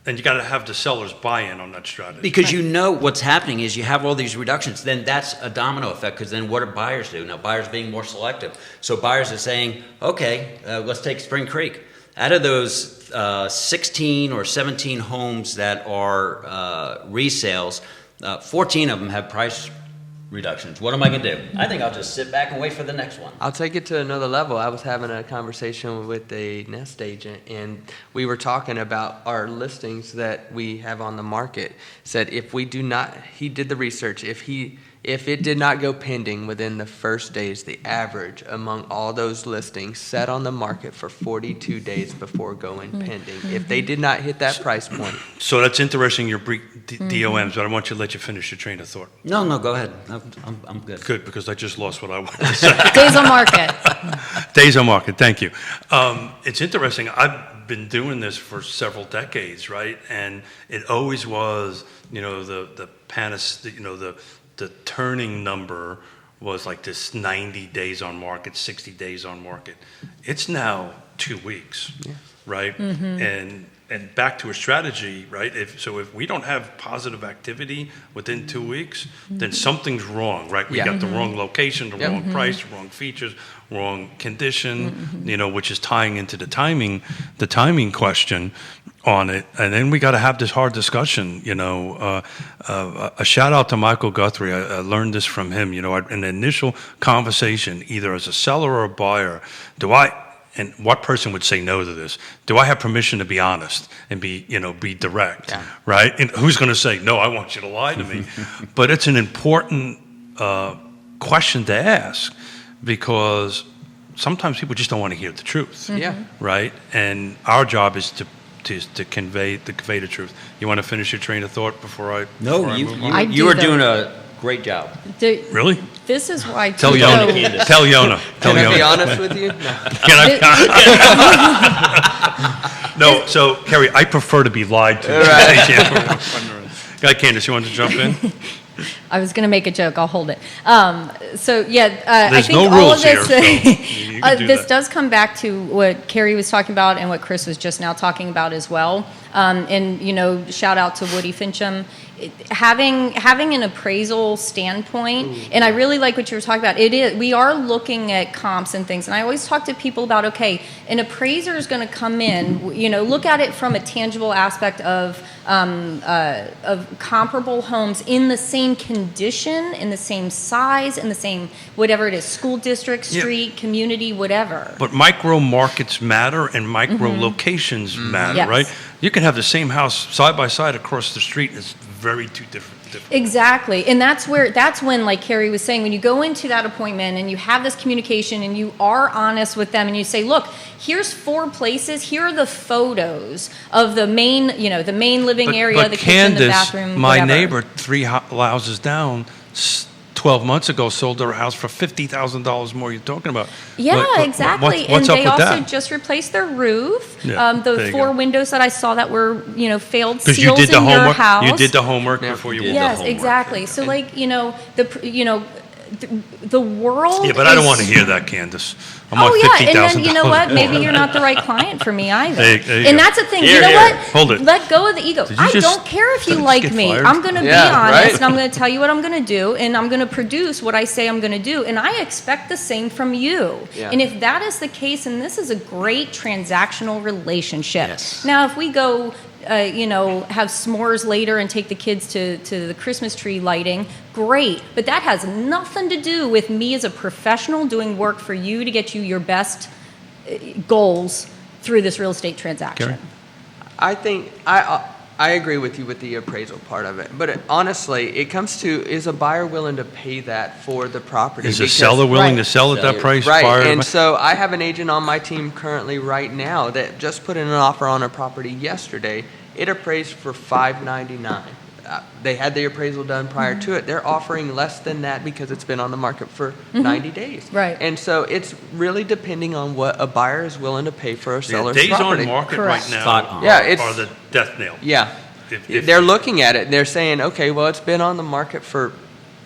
And you got to have the sellers buy in on that strategy. Because you know what's happening is you have all these reductions. Then that's a domino effect, because then what do buyers do? Now, buyers being more selective. So buyers are saying, okay, let's take Spring Creek. Out of those 16 or 17 homes that are resales, 14 of them have price reductions. What am I going to do? I think I'll just sit back and wait for the next one. I'll take it to another level. I was having a conversation with a nest agent, and we were talking about our listings that we have on the market. Said if we do not, he did the research. If it did not go pending within the first days, the average among all those listings sat on the market for 42 days before going pending. If they did not hit that price point. So that's interesting, your DOMs, but I want you to let you finish your train of thought. No, go ahead. I'm good. Good, because I just lost what I wanted to say. Days on market. Days on market, thank you. It's interesting. I've been doing this for several decades, right? And it always was, the turning number was like this 90 days on market, 60 days on market. It's now 2 weeks, right? And back to a strategy, right? If we don't have positive activity within 2 weeks, then something's wrong, right? We got the wrong location, the wrong price, the wrong features, wrong condition, which is tying into the timing question on it. And then we got to have this hard discussion, a shout out to Michael Guthrie. I learned this from him, in an initial conversation, either as a seller or a buyer, and what person would say no to this? Do I have permission to be honest and be direct, right? And who's going to say, no, I want you to lie to me? But it's an important question to ask, because sometimes people just don't want to hear the truth, right? And our job is to convey the truth. You want to finish your train of thought before I move on? You are doing a great job. Really? This is why. Tell Yonna. Tell Yonna. Can I be honest with you? No. Can I? No. So Kerry, I prefer to be lied to. Guy Candice, you want to jump in? I was going to make a joke. I'll hold it. I There's think no all of rules this, here, so you can do this that. does come back to what Kerry was talking about and what Chris was just now talking about as well. Shout out to Woody Fincham. Having an appraisal standpoint, and I really like what you were talking about. We are looking at comps and things, and I always talk to people about, okay, an appraiser is going to come in, look at it from a tangible aspect of comparable homes in the same condition, in the same size, in the same whatever it is, school district, street, community, whatever. But micro markets matter and micro locations matter, Yes. right? You can have the same house side by side across the street, and it's very two different. Exactly. And that's when, like Kerry was saying, when you go into that appointment and you have this communication and you are honest with them and you say, look, here's 4 places, here are the photos of the main living area, the kitchen, the bathroom, my whatever. neighbor 3 houses down 12 months ago sold their house for $50,000 more. You're talking about? Exactly. What's and up they with also that? just replaced their roof. Yeah, there The you 4 go. windows that I saw that were, failed Because seals you did the in your homework. house. You did the homework before you. did. Yes, homework. exactly. So, the world. Yeah, but I don't want to is- hear that, Candice. I'm Oh on yeah, $50,000. and then you know what? Maybe you're not the right client for me either. There you And go. that's the thing. Here, you know here. what? Hold it. Let go of the ego. Did you I just- don't care if you did I just like get me. fired? I'm going to be Yeah, honest, right? and I'm going to tell you what I'm going to do, and I'm going to produce what I say I'm going to do, and I expect the same from you. Yeah. And if that is the case, and this is a great transactional relationship. Yes. Now, if we go have s'mores later and take the kids to the Christmas tree lighting, great. But that has nothing to do with me as a professional doing work for you to get you your best goals through this real estate transaction. Kerry? I think I agree with you with the appraisal part of it, but honestly, it comes to, is a buyer willing to pay that for the property? Is a seller willing to Right. sell at that price? Right, prior to- and so I have an agent on my team currently right now that just put in an offer on a property yesterday. It appraised for $599. They had the appraisal done prior to it. They're offering less than that because it's been on the market for 90 days. Right. And so it's really depending on what a buyer is willing to pay for a Yeah, seller's days property. on market Correct. right now Spot on. Yeah, it's- are the death nail. Yeah. If- They're looking at it and they're saying, okay, well, it's been on the market for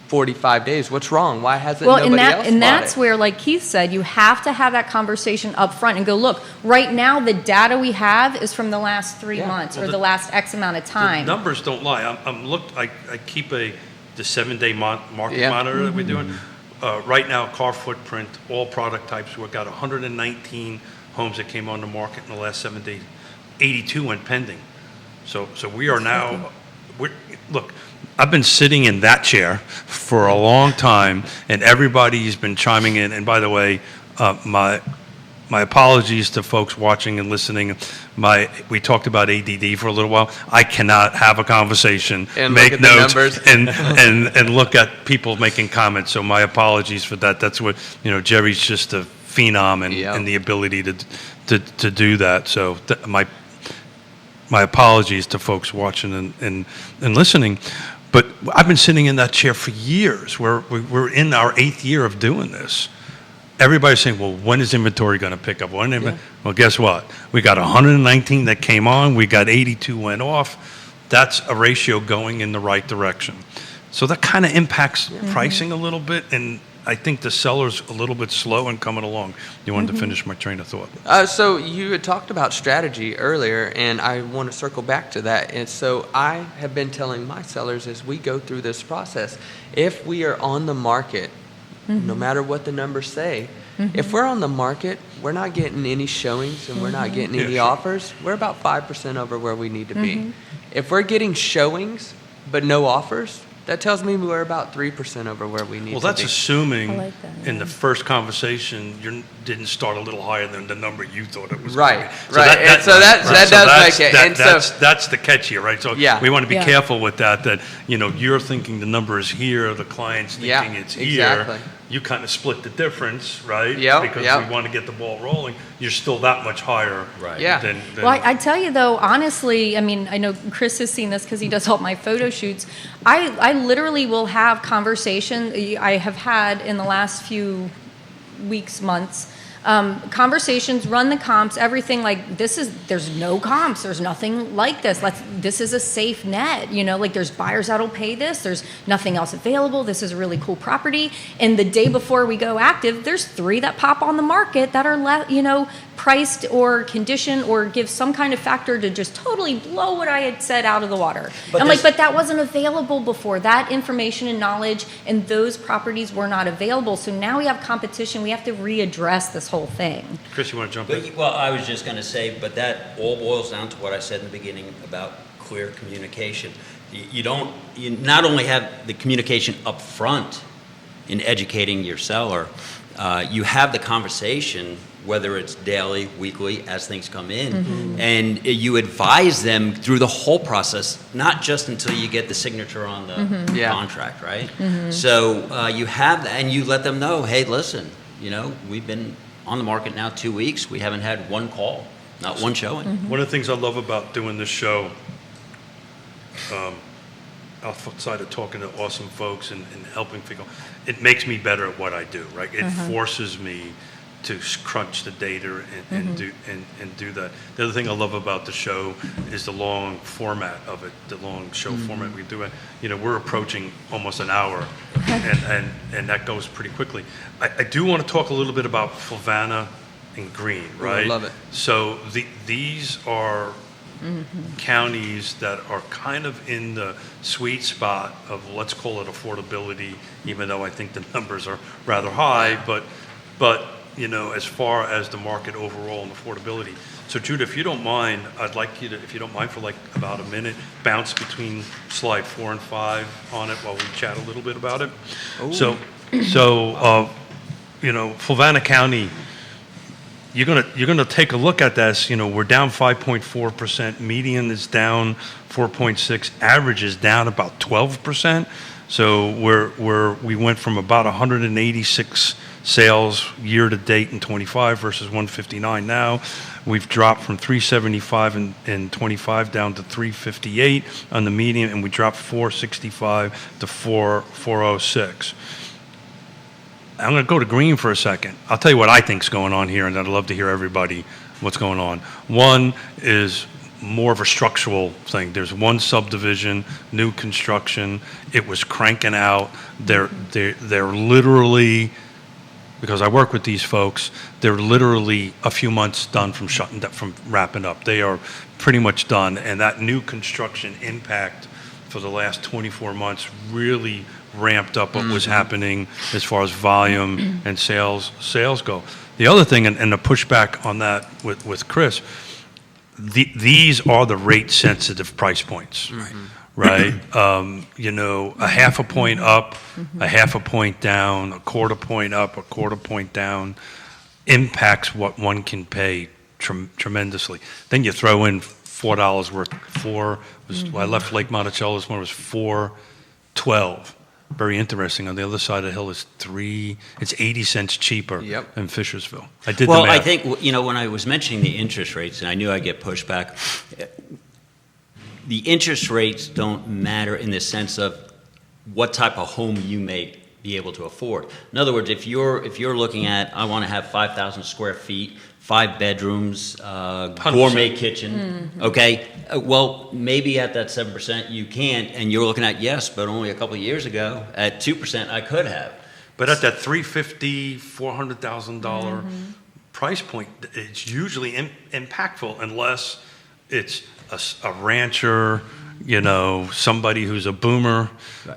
45 days. What's wrong? Why hasn't Well, nobody else and bought that's it? where, like Keith said, you have to have that conversation up front and go, look, right now the data we have is from the last 3 Yeah. months Well, or the- the last X amount of The time. numbers don't lie. I keep the 7-day market Yeah. monitor that we're doing. Right now, car footprint, all product types, we've got 119 homes that came on the market in the last 7 days. 82 went pending. So we are now, look, I've been sitting in that chair for a long time, and everybody's been chiming in. And by the way, my apologies to folks watching and listening. We talked about ADD for a little while. I cannot have a conversation, And make look at the notes, numbers. and look at people making comments. So my apologies for that. That's what, Jerry's just a phenom Yeah. and the ability to do that. So my apologies to folks watching and listening. But I've been sitting in that chair for years. We're in our 8th year of doing this. Everybody's saying, well, when is inventory going to pick up? Well, guess what? We got 119 that came on. We got 82 went off. That's a ratio going in the right direction. So that kind of impacts pricing a little bit. And I think the seller's a little bit slow in coming along. You wanted to finish my train of thought. So you had talked about strategy earlier, and I want to circle back to that. And so I have been telling my sellers as we go through this process, if we are on the market, no matter what the numbers say, if we're on the market, we're not getting any showings and we're not getting any sure. offers, we're about 5% over where we need to be. If we're getting showings but no offers, that tells me we're about 3% over where we need Well, to that's be. assuming I like that, in yeah. the first conversation you didn't start a little higher than the number you thought it was. Right, gonna be. right. And so that does make it. And so- that's the catch here, right? So Yeah. we want to be Yeah. careful with that you're thinking the number is here, the client's thinking Yeah, it's here. exactly. You kind of split the difference, right? Yep, Because yep. we want to get the ball rolling. You're still that much higher. Right. Yeah. Than Well, I tell you though, honestly, I mean, I know Chris has seen this because he does all my photo shoots. I literally will have conversation. I have had in the last few weeks, months, conversations, run the comps, everything like there's no comps, there's nothing like this. This is a safe net, like there's buyers that'll pay this, there's nothing else available, this is a really cool property. And the day before we go active, there's 3 that pop on the market that are priced or conditioned or give some kind of factor to just totally blow what I had said out of the water. But I'm there's- like, but that wasn't available before. That information and knowledge and those properties were not available. So now we have competition. We have to readdress this whole thing. Chris, you want to jump in? Well, I was just going to say, but that all boils down to what I said in the beginning about clear communication. You not only have the communication up front in educating your seller, you have the conversation, whether it's daily, weekly, as things come in, and you advise them through the whole process, not just until you get the signature on the Yeah. contract, right? So you have that, and you let them know, hey, listen, we've been on the market now 2 weeks. We haven't had one call, not one showing. One of the things I love about doing this show, outside of talking to awesome folks and helping people, it makes me better at what I do, right? It forces me to crunch the data and do that. The other thing I love about the show is the long format of it, the long show format we do it. We're approaching almost an hour, and that goes pretty quickly. I do want to talk a little bit about Flavanna and Greene, right? love it. So these are counties that are kind of in the sweet spot of, let's call it affordability, even though I think the numbers are rather high, but as far as the market overall and affordability. So Judah, if you don't mind, I'd like you to, if you don't mind for like about a minute, bounce between slide 4 and 5 on it while we chat a little bit about it. So, Fluvanna County, you're gonna take a look at this. We're down 5.4%. Median is down 4.6. Average is down about 12%. So we went from about 186 sales year to date in 25 versus 159 now. We've dropped from 375 in 25 down to 358 on the median, and we dropped 465 to 406. I'm going to go to green for a second. I'll tell you what I think's going on here, and I'd love to hear everybody what's going on. One is more of a structural thing. There's one subdivision, new construction. It was cranking out. They're literally, because I work with these folks, they're literally a few months done from wrapping up. They are pretty much done, and that new construction impact for the last 24 months really ramped up what was happening as far as volume and sales go. The other thing, and the pushback on that with Chris, these are the rate-sensitive price points, right? A half a point up, a half a point down, a quarter point up, a quarter point down, impacts what one can pay tremendously. Then you throw in $4 worth. I left Lake Monticello. This one was $4.12. Very interesting. On the other side of the hill is it's 80 cents cheaper in Fishersville. I did the math. I think, when I was mentioning the interest rates, and I knew I'd get pushback, the interest rates don't matter in the sense of what type of home you may be able to afford. In other words, if you're looking at, I want to have 5,000 square feet, 5 bedrooms, gourmet kitchen, okay? Well, maybe at that 7% you can't, and you're looking at, yes, but only a couple of years ago, at 2% I could have. But at that $350,000, $400,000 price point, it's usually impactful unless it's a rancher, somebody who's a boomer,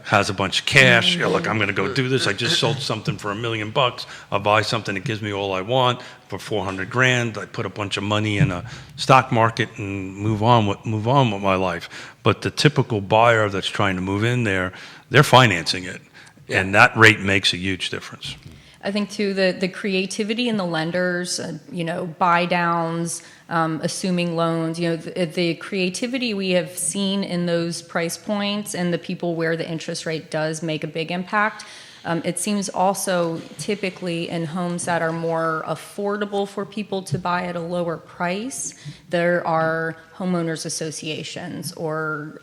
has a bunch of cash. Look, I'm going to go do this. I just sold something for $1 million. I'll buy something that gives me all I want for $400,000. I put a bunch of money in a stock market and move on with my life. But the typical buyer that's trying to move in there, they're financing it, and that rate makes a huge difference. I think too the creativity in the lenders, buy downs, assuming loans, the creativity we have seen in those price points and the people where the interest rate does make a big impact. It seems also typically in homes that are more affordable for people to buy at a lower price, there are homeowners associations or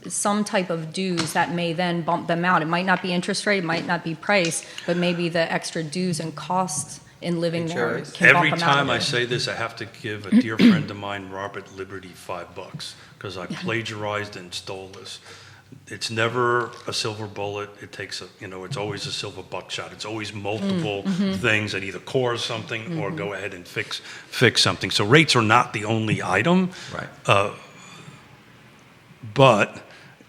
some type of dues that may then bump them out. It might not be interest rate, it might not be price, but maybe the extra dues and costs in living there can bump Every them out. time I say this, I have to give a dear friend of mine, Robert Liberty, $5 because I plagiarized and stole this. It's never a silver bullet. It takes it's always a silver buckshot. It's always multiple things that either cause something or go ahead and fix something. So rates are not the only item, Right. But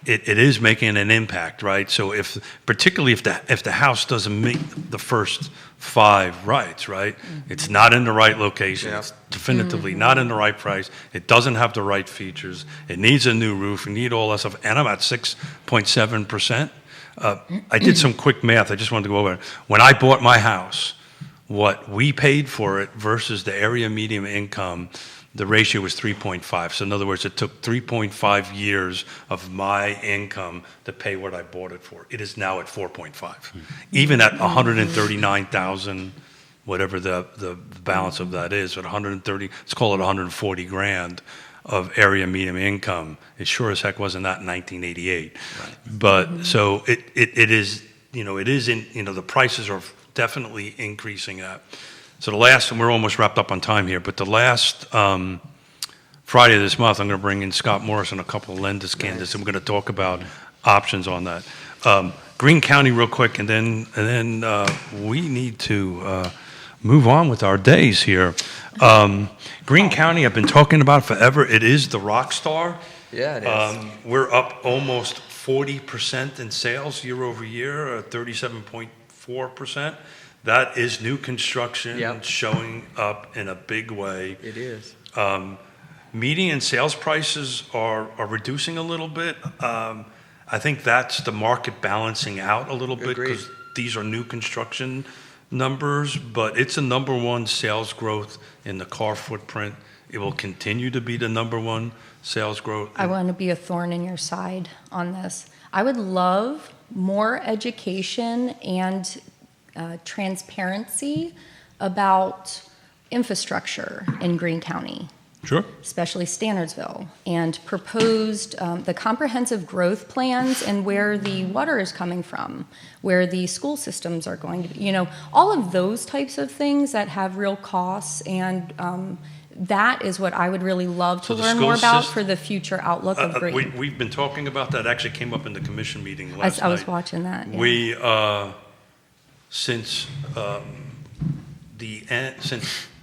it is making an impact, right? So particularly if the house doesn't meet the first 5 rights, right? It's not in the right location. It's definitively not in the right price. It doesn't have the right features. It needs a new roof. It needs all that stuff. And I'm at 6.7%. I did some quick math. I just wanted to go over it. When I bought my house, what we paid for it versus the area median income, the ratio was 3.5. So in other words, it took 3.5 years of my income to pay what I bought it for. It is now at 4.5. Even at 139,000, whatever the balance of that is, at 130, let's call it 140 grand of area median income. It sure as heck wasn't that in 1988. Right. But so it is, it is in, the prices are definitely increasing that. So and we're almost wrapped up on time here, but the last Friday of this month, I'm going to bring in Scott Morris and a couple of Linde's candidates, and we're going to talk about options on that. Greene County real quick, and then we need to move on with our days here. Greene County, I've been talking about forever. It is the rock star. Yeah, it is. We're up almost 40% in sales year over year, 37.4%. That is new construction Yep. showing up in a big way. It is. Median sales prices are reducing a little bit. I think that's the market balancing out a little bit Agreed. because these are new construction numbers, but it's a number one sales growth in the car footprint. It will continue to be the number one sales growth. I want to be a thorn in your side on this. I would love more education and transparency about infrastructure in Greene County, Sure. especially Standardsville, and proposed the comprehensive growth plans and where the water is coming from, where the school systems are going to be, all of those types of things that have real costs, and that is what I would really love to So the learn school more about system- for the future outlook of Greene. We've been talking about that. Actually came up in the commission meeting last night. I was watching that. Yeah. We, since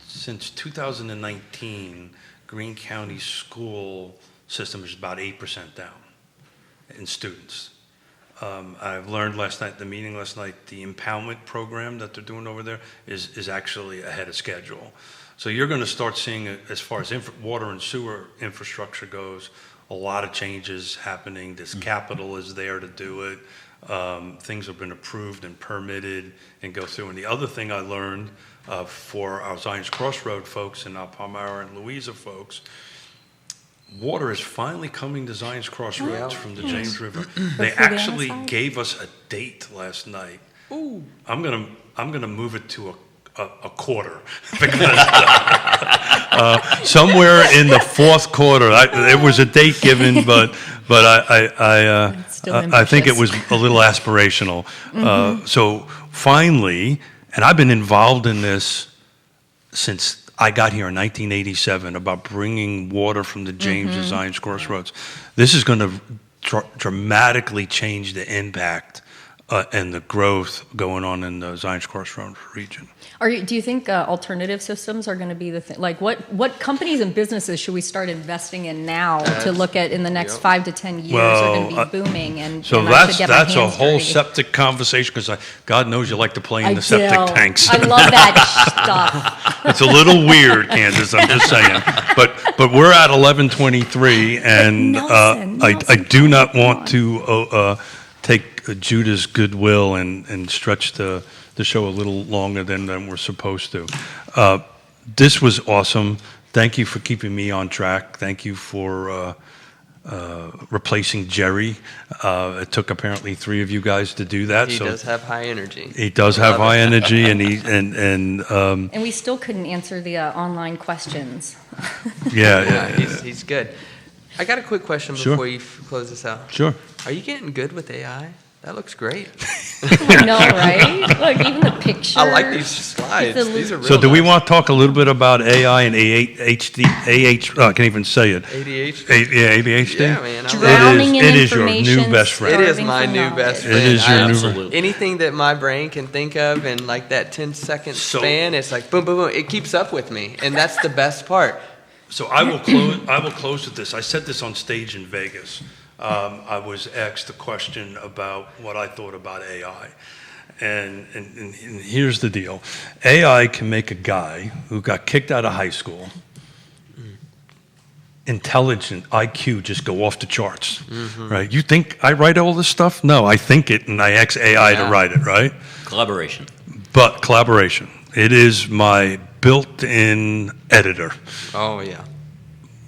since 2019, Greene County school system is about 8% down in students. I've learned last night, the meeting last night, the impoundment program that they're doing over there is actually ahead of schedule. So you're going to start seeing, as far as water and sewer infrastructure goes, a lot of changes happening. This capital is there to do it. Things have been approved and permitted and go through. And the other thing I learned for our Zion's Crossroad folks and our Palmyra and Louisa folks, water is finally coming to Zion's Crossroads from the James River. They for the actually outside? gave us a date last night. Ooh. I'm gonna move it to a quarter because somewhere in the fourth quarter. There was a date given, but It's still I think it ambitious. was a little aspirational. So finally, and I've been involved in this since I got here in 1987 about bringing water from the James to Zion's Crossroads. This is going to dramatically change the impact and the growth going on in the Zion's Crossroads region. Do you think alternative systems are going to be the thing? Like, what companies and businesses should we start investing in now to look at in the next 5 to 10 years are going to be booming? And So and I should get my that's a hands whole dirty? septic conversation because God knows you like to play in I the septic do. tanks. I love that stuff. It's a little weird, Candice, I'm just saying. But we're at 11:23, and Nelson, I do not want to take Judah's goodwill and stretch the show a little longer than we're supposed to. This was awesome. Thank you for keeping me on track. Thank you for replacing Jerry. It took apparently 3 of you guys to do that. He so does have high energy. he does have Love high it. energy, and And we still couldn't answer the online questions. yeah. He's good. I got a quick question Sure. before you close this out. Sure. Are you getting good with AI? That looks great. I know, right? Like, even the pictures. I like these slides. the- These are real So do we nice. want to talk a little bit about AI and I can't even say it. ADHD? ADHD? Yeah, man. Drowning in It is your information, new best friend. It is starving my for new knowledge. best It friend. is your new Absolutely. Anything that my brain can think of in like that 10-second So- span, it's like boom, boom, boom. It keeps up with me, and that's the best part. So I will close with this. I said this on stage in Vegas. I was asked a question about what I thought about AI. And here's the deal. AI can make a guy who got kicked out of high school, intelligent, IQ just go off the charts, right? You think I write all this stuff? No, I think it and I ask AI to Yeah. write it, right? Collaboration. But collaboration. It is my built-in editor. Oh yeah.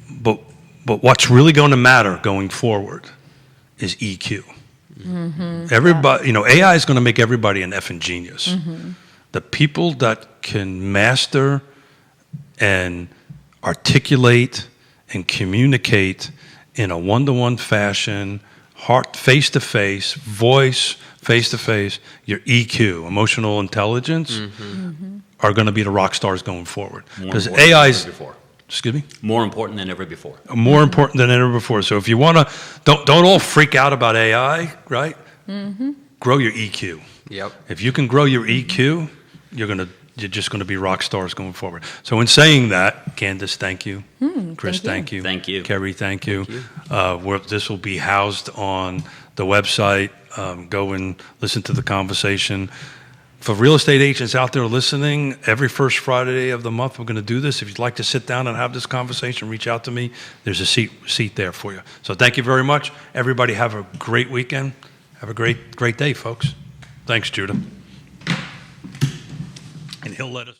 But what's really going to matter going forward is EQ. Everybody, AI is going to make everybody an effing genius. The people that can master and articulate and communicate in a one-to-one fashion, heart, face-to-face, voice, face-to-face, your EQ, emotional intelligence, are going to be the rock stars going forward. More Because important than AI's, ever before. excuse me? More important than ever before. More important than ever before. So if you want to, don't all freak out about AI, right? Grow your EQ. Yep. If you can grow your EQ, you're just going to be rock stars going forward. So in saying that, Candice, thank you. Chris, thank you. Thank you. Kerry, thank you. This will be housed on the website. Go and listen to the conversation. For real estate agents out there listening, every first Friday of the month, we're going to do this. If you'd like to sit down and have this conversation, reach out to me. There's a seat there for you. So thank you very much. Everybody have a great weekend. Have a great day, folks. Thanks, Judah. And he'll let us